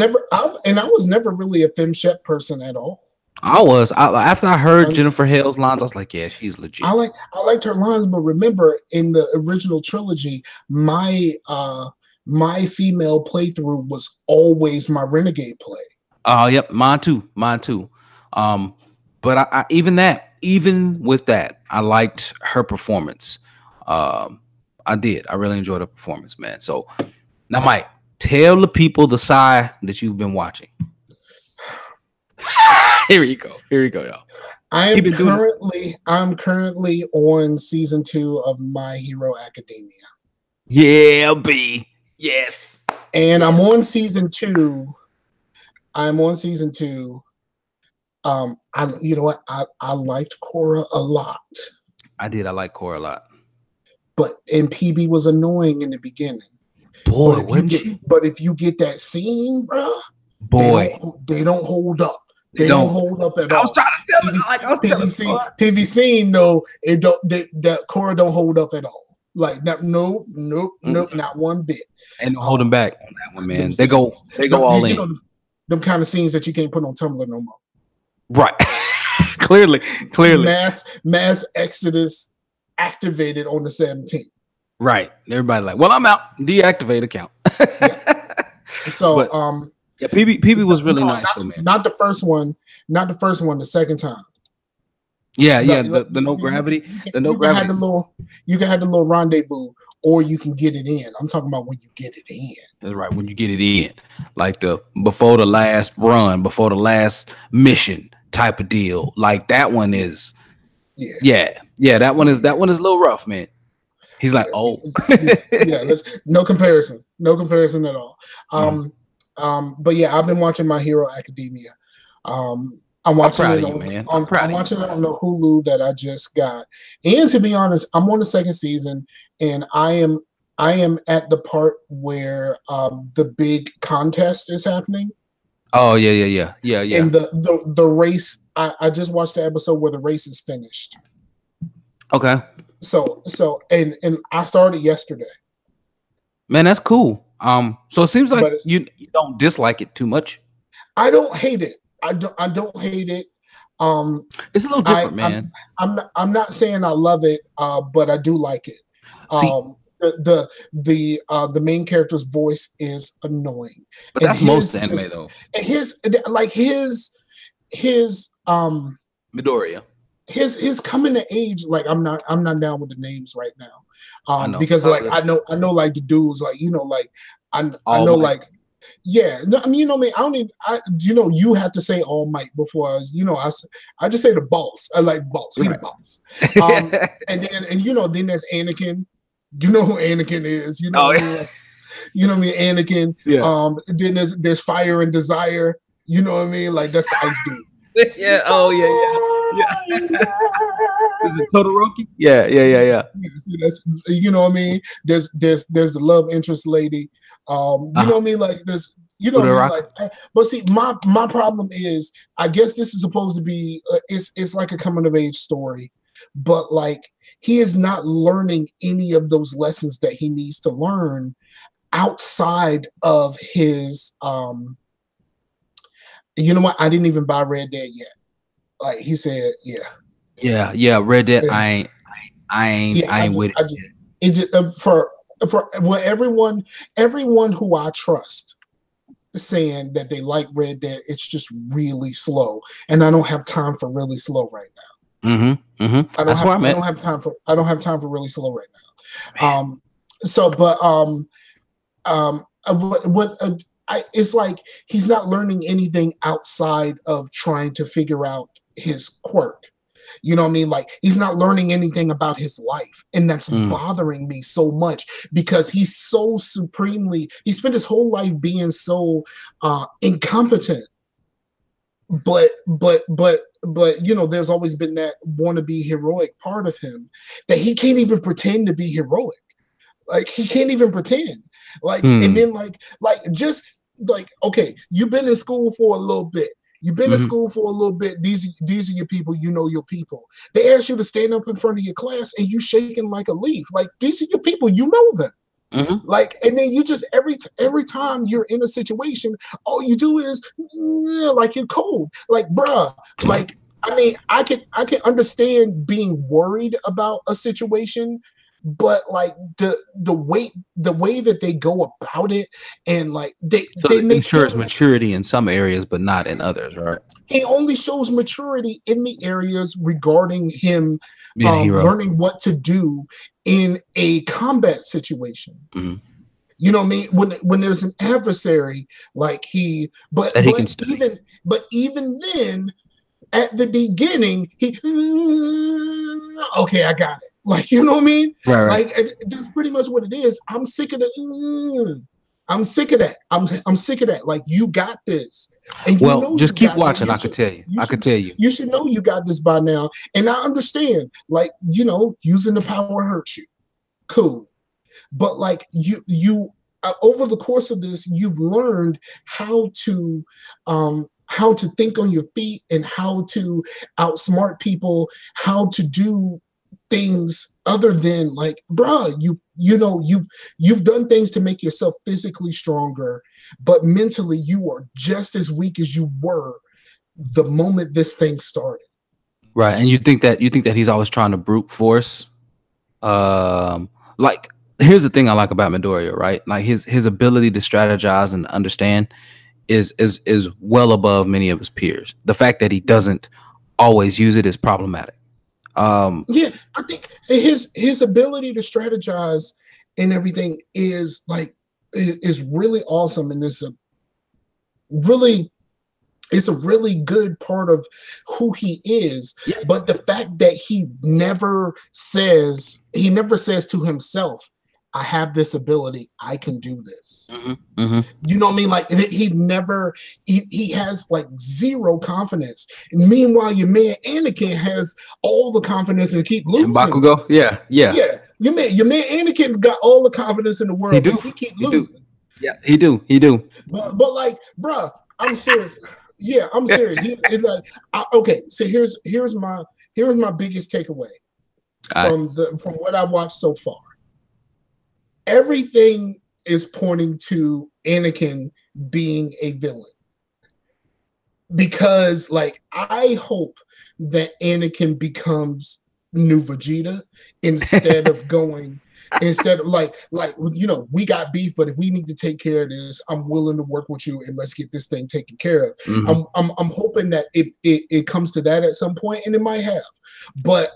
S2: never really a Femme Shep person at all.
S1: After I heard Jennifer Hale's lines, I was like, yeah, she's legit.
S2: I liked her lines, but remember, in the original trilogy, my female playthrough was always my Renegade play.
S1: Yep, mine too. But I even with that, I liked her performance. I did. I really enjoyed her performance, man. So now, Mike, tell the people the side that you've been watching. Here you go, y'all.
S2: I'm currently on season 2 of My Hero Academia.
S1: Yeah, B. Yes.
S2: And I'm on season 2. I liked Korra a lot.
S1: I did. I like Korra a lot.
S2: But PB was annoying in the beginning.
S1: Boy,
S2: but if you get that scene, bro, they don't hold up. They don't hold up at all.
S1: I was trying to tell you,
S2: PV though, that Korra don't hold up at all. Like, nope, not one bit.
S1: And don't hold them back on that one, man. They go all in.
S2: Them kind of scenes that you can't put on Tumblr no more.
S1: Right. clearly.
S2: Mass exodus activated on the 17th.
S1: Right. Everybody like, well, I'm out. Deactivate account.
S2: So,
S1: PB was really nice, though, man.
S2: Not the first one. The second time.
S1: Yeah. The no gravity. The no gravity.
S2: You can have the little rendezvous, or you can get it in. I'm talking about when you get it in.
S1: That's right. When you get it in, like before the last run, before the last mission type of deal. Like, that one is. Yeah. That one is a little rough, man. He's like, oh,
S2: yeah. That's no comparison at all. But yeah, I've been watching My Hero Academia. I'm watching it on,
S1: man.
S2: I'm watching it on the Hulu that I just got. And to be honest, I'm on the second season, and I am at the part where the big contest is happening.
S1: Oh yeah.
S2: And the race, I just watched the episode where the race is finished.
S1: Okay.
S2: So and I started yesterday.
S1: Man, that's cool. So it seems like you don't dislike it too much.
S2: I don't hate it. I don't hate it.
S1: It's a little different, man.
S2: I'm not saying I love it, but I do like it. The main character's voice is annoying.
S1: But that's most anime though.
S2: His
S1: Midoriya.
S2: His coming to age, like I'm not down with the names right now. Because like I know like the dudes, like like I know like. Yeah, I mean, I don't need. You have to say All Might before I just say the boss. I like boss. He the boss. And then there's Anakin. You know who Anakin is. You know what I mean? Anakin.
S1: Yeah.
S2: Then there's Fire and Desire. You know what I mean? Like that's the ice dude.
S1: Yeah. Oh yeah. Is it Todoroki? Yeah.
S2: That's, you know what I mean? There's the love interest lady. You know what I mean? Like this, you know what I mean? Like, but see, my problem is, I guess this is supposed to be, it's like a coming of age story, but like he is not learning any of those lessons that he needs to learn outside of his. You know what? I didn't even buy Red Dead yet. Like he said,
S1: yeah. Red Dead. I ain't with it.
S2: It just, for everyone who I trust saying that they like Red Dead, it's just really slow, and I don't have time for really slow right now. I don't have time for really slow right now. It's like he's not learning anything outside of trying to figure out his quirk. You know what I mean? Like he's not learning anything about his life. And that's bothering me so much because he's so he spent his whole life being so incompetent. But there's always been that wannabe heroic part of him that he can't even pretend to be heroic. Like he can't even pretend. Like and then just okay, you've been in school for a little bit. You've been in school for a little bit. These are your people. You know your people. They ask you to stand up in front of your class and you shaking like a leaf. Like these are your people. You know them. Like, and then you just every time you're in a situation, all you do is like you're cold. Like, bruh. Like, I mean, I can understand being worried about a situation, but like the way that they go about it, and like they make
S1: sure it's maturity in some areas, but not in others, right?
S2: It only shows maturity in the areas regarding him learning what to do in a combat situation. You know what I mean? When there's an adversary, like even then, at the beginning, okay, I got it. Like, you know what I mean?
S1: Right.
S2: Like that's pretty much what it is. I'm sick of the. I'm sick of that. I'm sick of that. Like, you got this. And
S1: just keep watching. I could tell you.
S2: You should know you got this by now. And I understand, like, using the power hurts you. Cool. But like you over the course of this, you've learned how to think on your feet and how to outsmart people, how to do things other than like, bruh, you've done things to make yourself physically stronger, but mentally you are just as weak as you were the moment this thing started.
S1: Right. And you think that he's always trying to brute force. Like, here's the thing I like about Midoriya, right? Like his ability to strategize and understand is well above many of his peers. The fact that he doesn't always use it is problematic.
S2: Yeah, I think his ability to strategize and everything is really awesome, and it's a really It's a really good part of who he is.
S1: Yeah.
S2: But the fact that he never says to himself, I have this ability, I can do this. You know what I mean? Like he has like zero confidence. And meanwhile, your man Anakin has all the confidence and keep losing.
S1: And Bakugo, yeah.
S2: Your man Anakin got all the confidence in the world, but he keep losing.
S1: Yeah, he do.
S2: But like, bruh, I'm serious. Yeah, I'm serious. Okay, so here's my biggest takeaway from what I watched so far. Everything is pointing to Anakin being a villain. Because like I hope that Anakin becomes new Vegeta instead of like we got beef, but if we need to take care of this, I'm willing to work with you and let's get this thing taken care of. I'm hoping that it comes to that at some point, and it might have. But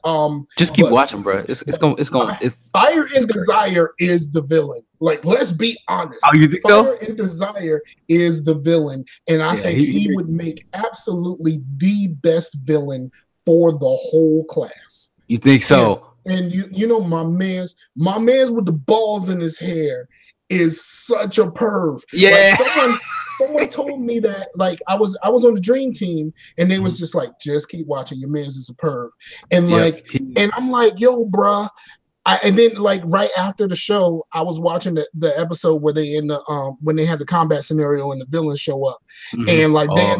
S1: just keep watching, bro. It's going.
S2: Fire and Desire is the villain. Like, let's be honest.
S1: Oh, you think
S2: Fire and Desire is the villain, and I think he would make absolutely the best villain for the whole class.
S1: You think so?
S2: And you know, my man's with the balls in his hair is such a perv.
S1: Yeah.
S2: Like someone told me that, like, I was on the dream team and they was just like, just keep watching, your man's is a perv. And and I'm like, yo, bruh. And then like right after the show, I was watching the episode where they when they have the combat scenario and the villains show up. And like they're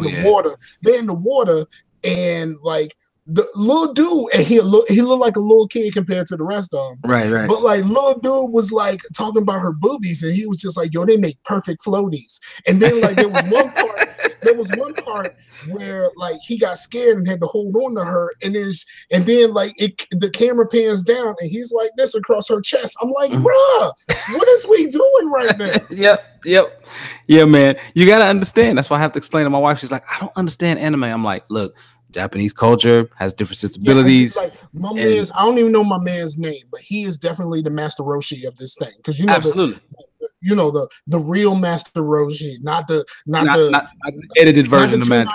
S2: in the water and like the little dude, and he looked like a little kid compared to the rest of them.
S1: Right.
S2: But like little dude was like talking about her boobies, and he was just like, "Yo, they make perfect floaties." And then like there was one part where like he got scared and had to hold on to her, and then like the camera pans down, and he's like this across her chest. I'm like, bruh, what is we doing right now?
S1: Yep. Yeah, man. You gotta understand. That's why I have to explain to my wife. She's like, I don't understand anime. I'm like, look. Japanese culture has different sensibilities.
S2: Yeah, like my man's, I don't even know my man's name, but he is definitely the Master Roshi of this thing. Because you know, the real Master Roshi, not the
S1: edited version of Master.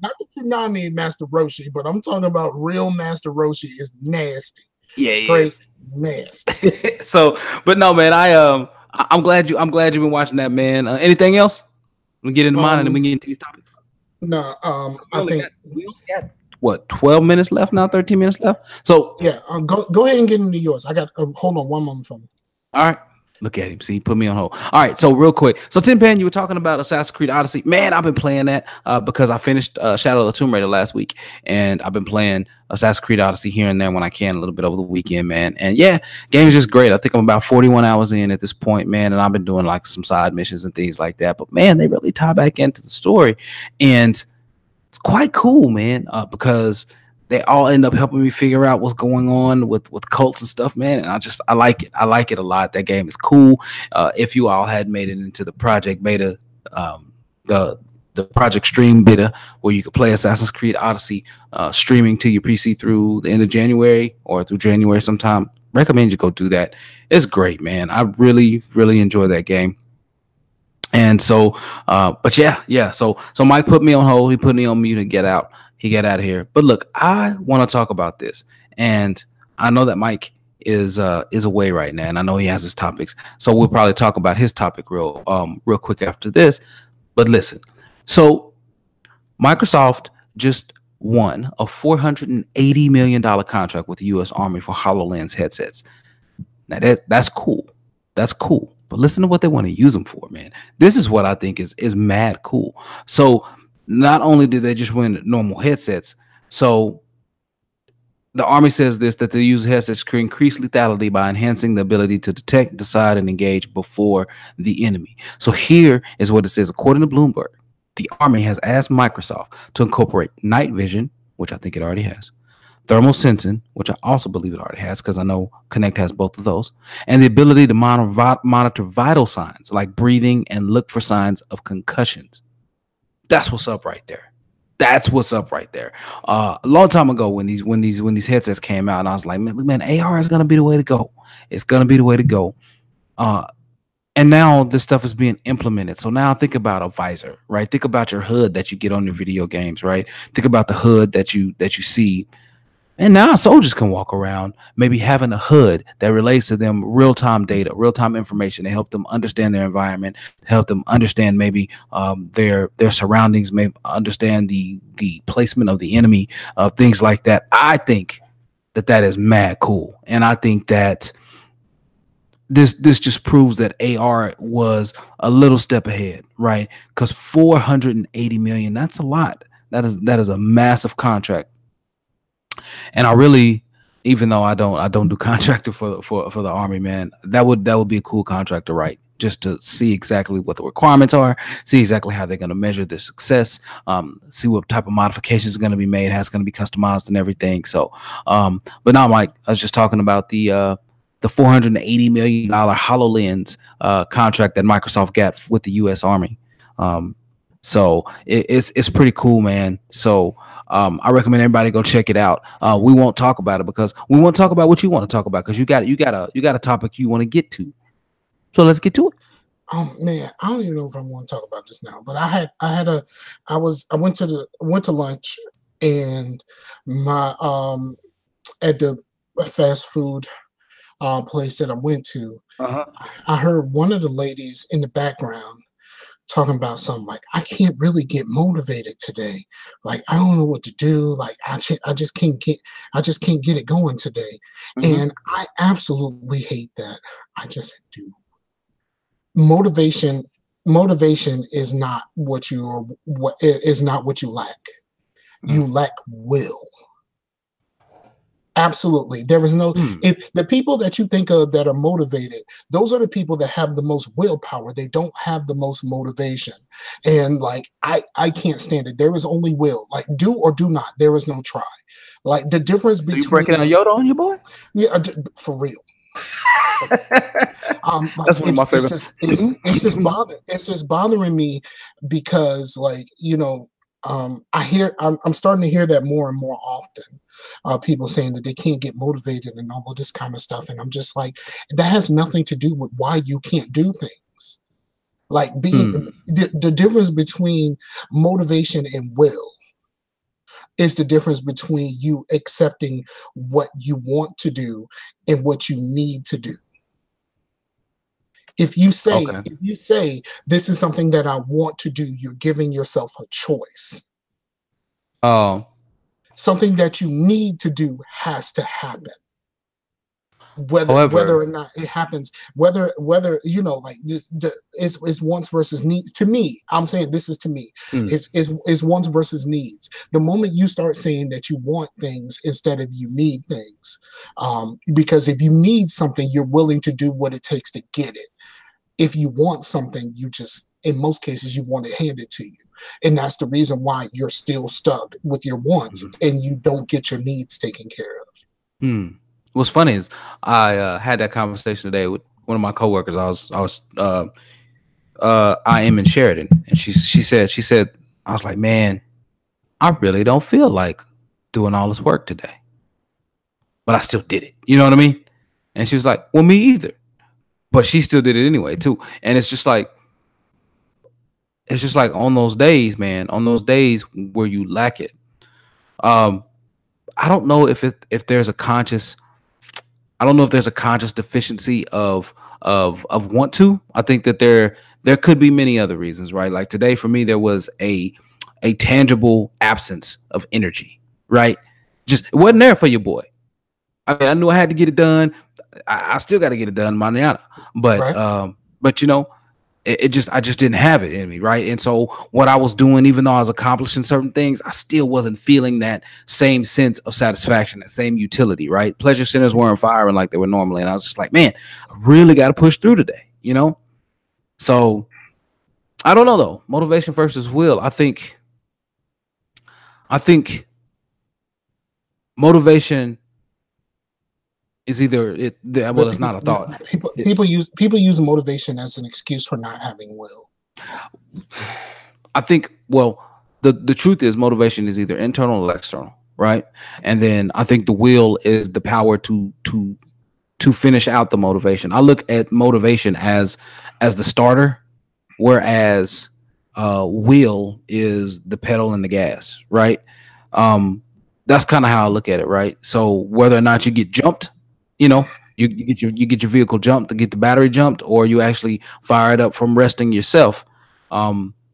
S2: Not the Tsunami Master Roshi, but I'm talking about real Master Roshi is nasty.
S1: Yeah,
S2: straight nasty.
S1: So, but no, man, I'm glad you've been watching that, man. Anything else? We'll get into mine and then we get into these topics.
S2: No, I think
S1: we only got what 12 minutes left now, 13 minutes left. So
S2: yeah, go ahead and get into yours. I got hold on one moment for me.
S1: All right. Look at him. See, put me on hold. All right. So real quick. So Tin Pan, you were talking about Assassin's Creed Odyssey. Man, I've been playing that because I finished Shadow of the Tomb Raider last week. And I've been playing Assassin's Creed Odyssey here and there when I can, a little bit over the weekend, man. And yeah, game is just great. I think I'm about 41 hours in at this point, man. And I've been doing like some side missions and things like that. But man, they really tie back into the story. And it's quite cool, man, because they all end up helping me figure out what's going on with cults and stuff, man. And I like it. I like it a lot. That game is cool. If you all had made it into the project beta, the Project Stream beta, where you could play Assassin's Creed Odyssey streaming to your PC through the end of January or through January sometime, recommend you go do that. It's great, man. I really, really enjoy that game. And so, but yeah. So Mike put me on hold. He put me on mute and get out. He got out of here. But look, I want to talk about this, and I know that Mike is away right now, and I know he has his topics. So we'll probably talk about his topic real quick after this. But listen, so Microsoft just won a $480 million contract with the U.S. Army for HoloLens headsets. Now that's cool. That's cool. But listen to what they want to use them for, man. This is what I think is mad cool. So not only did they just win normal headsets, so the Army says that they use headsets to increase lethality by enhancing the ability to detect, decide, and engage before the enemy. So here is what it says. According to Bloomberg, the Army has asked Microsoft to incorporate night vision, which I think it already has, thermal sensing, which I also believe it already has because I know Kinect has both of those, and the ability to monitor vital signs like breathing and look for signs of concussions. That's what's up right there. That's what's up right there. A long time ago when these headsets came out, and I was like, man, AR is gonna be the way to go. It's gonna be the way to go. And now this stuff is being implemented. So now think about a visor, right? Think about your hood that you get on your video games, right? Think about the hood that you see. And now soldiers can walk around maybe having a hood that relates to them real-time data, real-time information to help them understand their environment, help them understand maybe their surroundings, maybe understand the placement of the enemy, things like that. I think that is mad cool. And I think that this just proves that AR was a little step ahead, right? Because 480 million, that's a lot. That is a massive contract. And I really, even though I don't do contractor for the Army, man, that would be a cool contract to write, just to see exactly what the requirements are, see exactly how they're going to measure their success, see what type of modifications are going to be made, how it's going to be customized and everything. So, but now, Mike, I was just talking about the $480 million HoloLens contract that Microsoft got with the U.S. Army. So it's pretty cool, man. So I recommend everybody go check it out. We won't talk about it because we won't talk about what you want to talk about, because you got a topic you want to get to. So let's get to it.
S2: Oh man, I don't even know if I want to talk about this now. But I went to lunch, and my at the fast food place that I went to, I heard one of the ladies in the background talking about something like, I can't really get motivated today. Like, I don't know what to do. Like, I just can't get it going today. And I absolutely hate that. I just do. Motivation is not what you lack. You lack will. Absolutely. There is no, if the people that you think of that are motivated, those are the people that have the most willpower. They don't have the most motivation. And like, I can't stand it. There is only will. Like, do or do not. There is no try. Like, the difference between.
S1: You breaking out Yoda on you, boy?
S2: Yeah, for real.
S1: That's one of my favorites.
S2: It's just bothering me because, like, you know, I'm starting to hear that more and more often. People saying that they can't get motivated and all of this kind of stuff, and I'm just like, that has nothing to do with why you can't do things. Like, the difference between motivation and will is the difference between you accepting what you want to do and what you need to do. If you say this is something that I want to do, you're giving yourself a choice.
S1: Oh.
S2: Something that you need to do has to happen. Whether or not it happens, whether you know, like this is wants versus needs. To me, I'm saying this is to me. It's wants versus needs. The moment you start saying that you want things instead of you need things, because if you need something, you're willing to do what it takes to get it. If you want something, you just, in most cases, you want it handed to you. And that's the reason why you're still stuck with your wants and you don't get your needs taken care of.
S1: What's funny is I had that conversation today with one of my coworkers. I am in Sheridan, and she said, I was like, man, I really don't feel like doing all this work today, but I still did it. You know what I mean? And she was like, well, me either. But she still did it anyway too. And it's just like on those days, man, on those days where you lack it. I don't know if there's a conscious, deficiency of want to. I think that there could be many other reasons, right? Like today for me, there was a tangible absence of energy, right? Just, it wasn't there for your boy. I mean, I knew I had to get it done. I still got to get it done, manana. But right. But you know, I just didn't have it in me, right? And so what I was doing, even though I was accomplishing certain things, I still wasn't feeling that same sense of satisfaction, that same utility, right? Pleasure centers weren't firing like they were normally, and I was just like, man, I really got to push through today, you know? So I don't know though. Motivation versus will. I think motivation is either it's not a thought.
S2: People use motivation as an excuse for not having will.
S1: I think, well, the truth is motivation is either internal or external, right? And then I think the will is the power to to finish out the motivation. I look at motivation as the starter, whereas wheel is the pedal and the gas, right? That's kind of how I look at it, right? So whether or not you get jumped, you get your vehicle jumped to get the battery jumped, or you actually fire it up from resting yourself.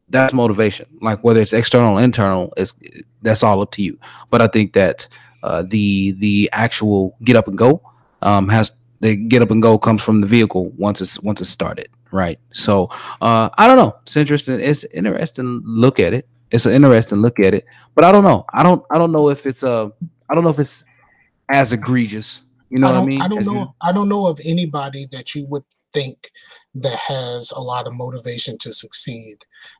S1: That's motivation. Like whether it's external or internal, that's all up to you. But I think that the actual get up and go has the get up and go comes from the vehicle once it's started, right? So I don't know. It's interesting. It's interesting to look at it. It's an interesting look at it, but I don't know. I don't know if it's as egregious. You know what I mean?
S2: I don't know. I don't know of anybody that you would think that has a lot of motivation to succeed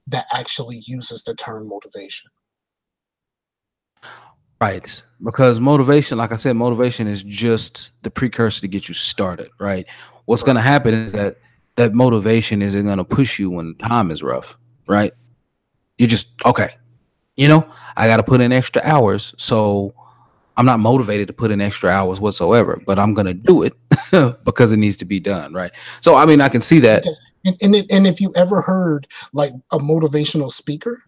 S2: that actually uses the term motivation.
S1: Right. Because motivation, like I said, motivation is just the precursor to get you started, right? What's going to happen is that motivation isn't going to push you when time is rough, right? You just, okay, I got to put in extra hours. So I'm not motivated to put in extra hours whatsoever, but I'm going to do it because it needs to be done, right? So, I mean, I can see that.
S2: And if you ever heard like a motivational speaker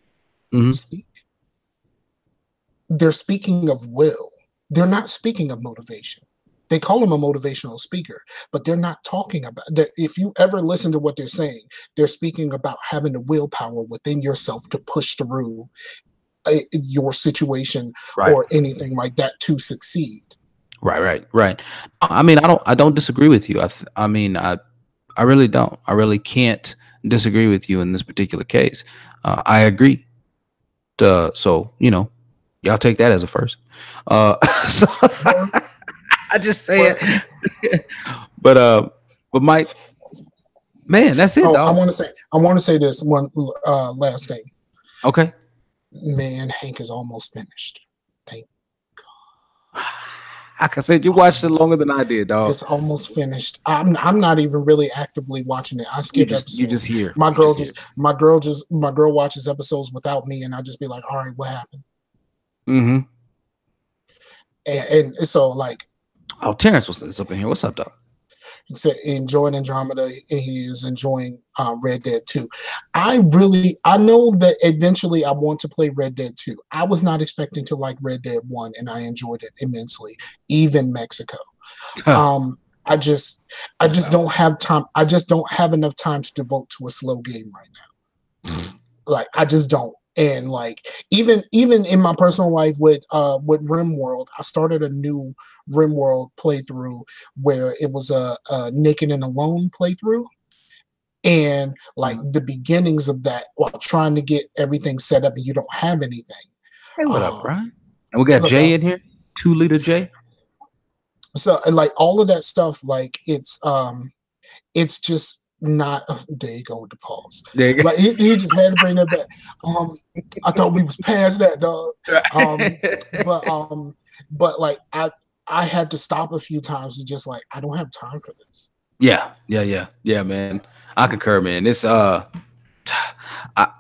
S2: speak, they're speaking of will. They're not speaking of motivation. They call him a motivational speaker, but they're not talking about that. If you ever listen to what they're saying, they're speaking about having the willpower within yourself to push through your situation or anything like that to succeed.
S1: Right. I mean, I don't disagree with you. I mean, I really don't. I really can't disagree with you in this particular case. I agree. So y'all take that as a first. So I just say it. But Mike, man, that's it.
S2: Oh,
S1: dog.
S2: I want to say this one last thing.
S1: Okay.
S2: Man, Hank is almost finished. Thank God.
S1: Like I said, you watched it longer than I did, dog.
S2: It's almost finished. I'm not even really actively watching it. I skip episodes.
S1: You just hear.
S2: My girl watches episodes without me, and I just be like, all right, what happened?
S1: Mm-hmm.
S2: And so like,
S1: oh, Terrence is up in here. What's up, dog?
S2: He said enjoying Andromeda, and he is enjoying Red Dead 2. I know that eventually I want to play Red Dead 2. I was not expecting to like Red Dead 1, and I enjoyed it immensely, even Mexico. I just don't have time. I just don't have enough time to devote to a slow game right now. Like I just don't. And like even in my personal life with RimWorld, I started a new RimWorld playthrough where it was a naked and alone playthrough, and like the beginnings of that while trying to get everything set up and you don't have anything.
S1: Hey, what up, Brian? And we got Jay in here, 2 liter Jay.
S2: So like all of that stuff, like it's just not. There you go with the pause. Like he just had to bring that back. I thought we was past that, dog. But like I had to stop a few times and just like I don't have time for this.
S1: Yeah, man. I concur, man. It's like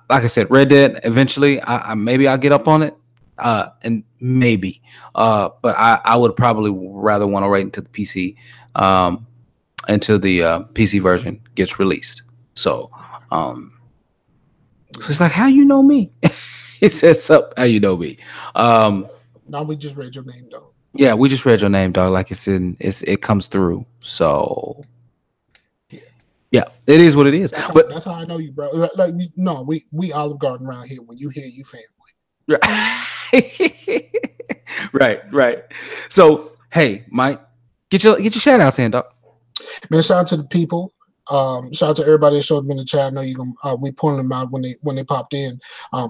S1: I said, Red Dead. Eventually, I maybe I'll get up on it, and maybe, but I would probably rather want to wait until the PC, until the PC version gets released. So it's like, how you know me? It says up, how you know me?
S2: Now we just read your name, though.
S1: Yeah, we just read your name, dog. Like it comes through. So yeah, it is what it is.
S2: That's how I know you, bro. Like we Olive Garden around here. When you hear you family.
S1: Right. So hey, Mike, get your shout outs in, dog.
S2: Man, shout out to the people. Shout out to everybody that showed up in the chat. I know you gonna we pointed them out when they popped in.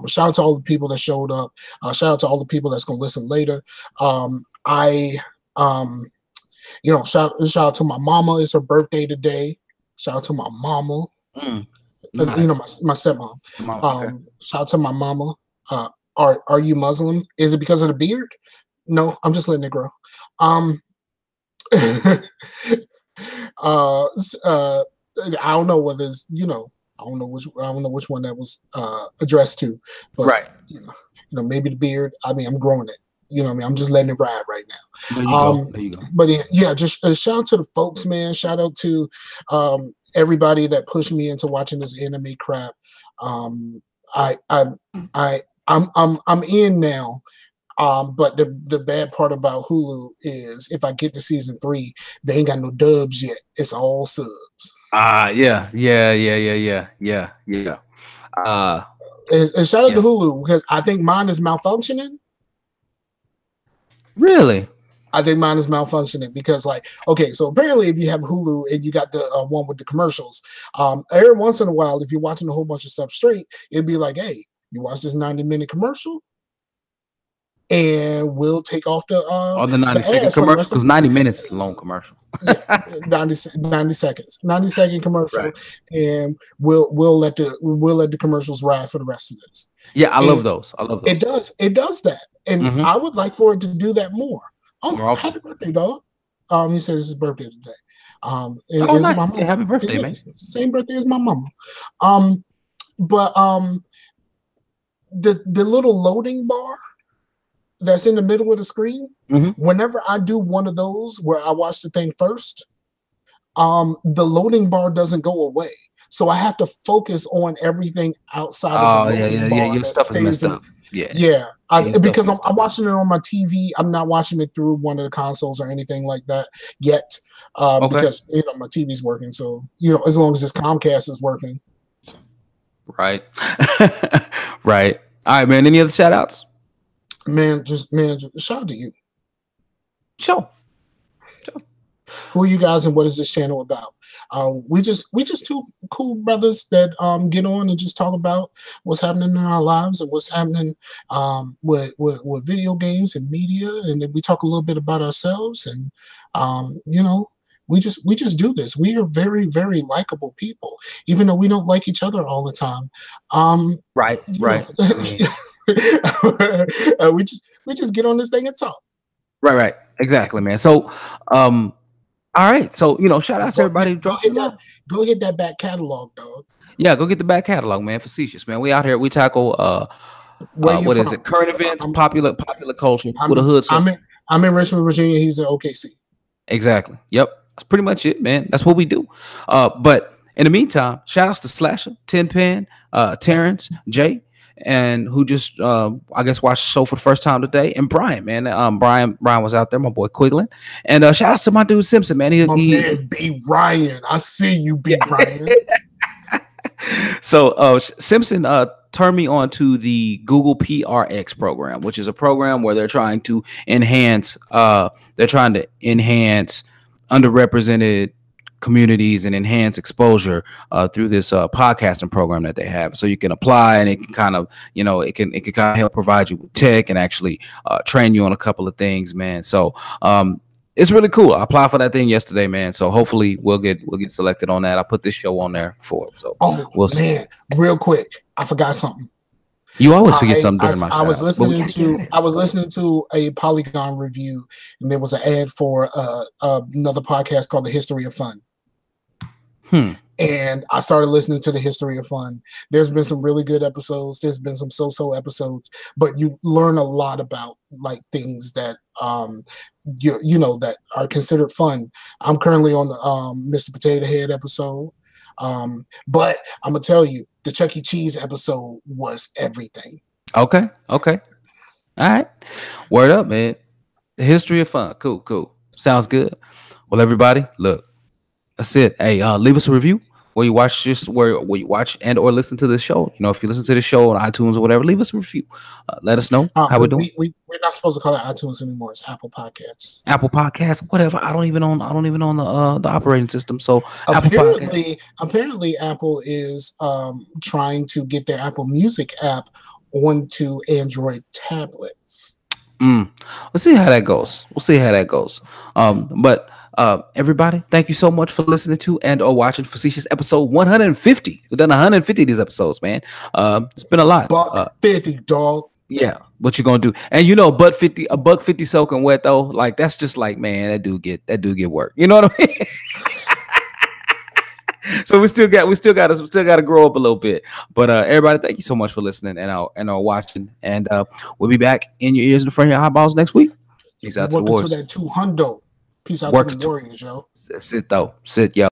S2: Shout out to all the people that showed up. Shout out to all the people that's gonna listen later. Shout out to my mama. It's her birthday today. Shout out to my mama. Nice. My stepmom. Okay. Shout out to my mama. Are you Muslim? Is it because of the beard? No, I'm just letting it grow. I don't know whether it's I don't know which one that was addressed to, but maybe the beard. I mean, I'm growing it. You know what I mean? I'm just letting it ride right now.
S1: There you go. There you go.
S2: But yeah, just a shout out to the folks, man. Shout out to everybody that pushed me into watching this anime crap. I'm in now. But the bad part about Hulu is if I get to season 3, they ain't got no dubs yet. It's all subs.
S1: Yeah.
S2: And shout out to Hulu, because I think mine is malfunctioning.
S1: Really?
S2: I think mine is malfunctioning because, like, okay, so apparently if you have Hulu and you got the one with the commercials, every once in a while, if you're watching a whole bunch of stuff straight, it'd be like, hey, you watch this 90-minute commercial, and we'll take off the
S1: 90-second commercial, because 90 minutes is a long commercial.
S2: Yeah, 90 seconds, 90-second commercial, right. And we'll let the commercials ride for the rest of this.
S1: Yeah, I love those.
S2: It does that, and I would like for it to do that more. Oh, happy birthday, dog! He said it's his birthday today.
S1: Nice. My mom. Yeah, happy birthday, man!
S2: Same birthday as my mama. But the little loading bar that's in the middle of the screen, whenever I do one of those where I watch the thing first, the loading bar doesn't go away. So I have to focus on everything outside of the loading bar. Your stuff is messed up. Yeah. Because I'm watching it on my TV. I'm not watching it through one of the consoles or anything like that yet. Because my TV's working. So, as long as this Comcast is working.
S1: Right. Right. All right, man. Any other shout outs?
S2: Man, just shout out to you.
S1: Sure.
S2: Who are you guys, and what is this channel about? We just two cool brothers that get on and just talk about what's happening in our lives and what's happening with video games and media, and then we talk a little bit about ourselves, and we just do this. We are very, very likable people, even though we don't like each other all the time.
S1: Right.
S2: we just get on this thing and talk.
S1: Right. Exactly, man. So, all right. So, shout out to everybody.
S2: Go hit that back catalog, dog.
S1: Yeah, go get the back catalog, man. Facetious, man. We out here. We tackle what is it? Current events, popular culture with a hood.
S2: I'm in Richmond, Virginia. He's in OKC.
S1: Exactly. Yep. That's pretty much it, man. That's what we do. But in the meantime, shout outs to Slasher, Tin Pen, Terrence, Jay, and who just I guess watched the show for the first time today, and Brian, man. Brian was out there, my boy Quiglin, and shout outs to my dude Simpson, man.
S2: My man B Ryan, I see you, B Ryan.
S1: So Simpson turned me on to the Google PRX program, which is a program where they're trying to enhance underrepresented communities and enhance exposure through this podcasting program that they have. So you can apply, and it can kind of, it can kind of help provide you with tech and actually train you on a couple of things, man. So it's really cool. I applied for that thing yesterday, man. So hopefully we'll get selected on that. I put this show on there for it. So we'll see.
S2: Real quick, I forgot something.
S1: You always forget something during my show.
S2: I was listening to a Polygon review, and there was an ad for another podcast called The History of Fun. And I started listening to The History of Fun. There's been some really good episodes. There's been some so-so episodes, but you learn a lot about like things that that are considered fun. I'm currently on the Mr. Potato Head episode. But I'm gonna tell you, the Chuck E. Cheese episode was everything.
S1: Okay. All right. Word up, man. The History of Fun. Cool. Sounds good. Well, everybody, look. That's it. Hey, leave us a review where you watch and or listen to the show. If you listen to the show on iTunes or whatever, leave us a review. Let us know how we're doing.
S2: We're not supposed to call it iTunes anymore. It's Apple Podcasts.
S1: Apple Podcasts, whatever. I don't even own the operating system. So
S2: apparently Apple is trying to get their Apple Music app onto Android tablets.
S1: We'll see how that goes. But everybody, thank you so much for listening to and or watching Facetious episode 150. We've done 150 of these episodes, man. It's been a lot.
S2: $1.50, dog.
S1: Yeah, what you gonna do? And $1.50 soaking wet though. Like that's just like, man, that dude get work. You know what I mean? So we still got to grow up a little bit. But everybody, thank you so much for listening and watching. And we'll be back in your ears and in front of your eyeballs next week. Peace out to the
S2: Working to
S1: Warriors.
S2: that 200. Peace out to the Warriors, yo.
S1: Sit, yo.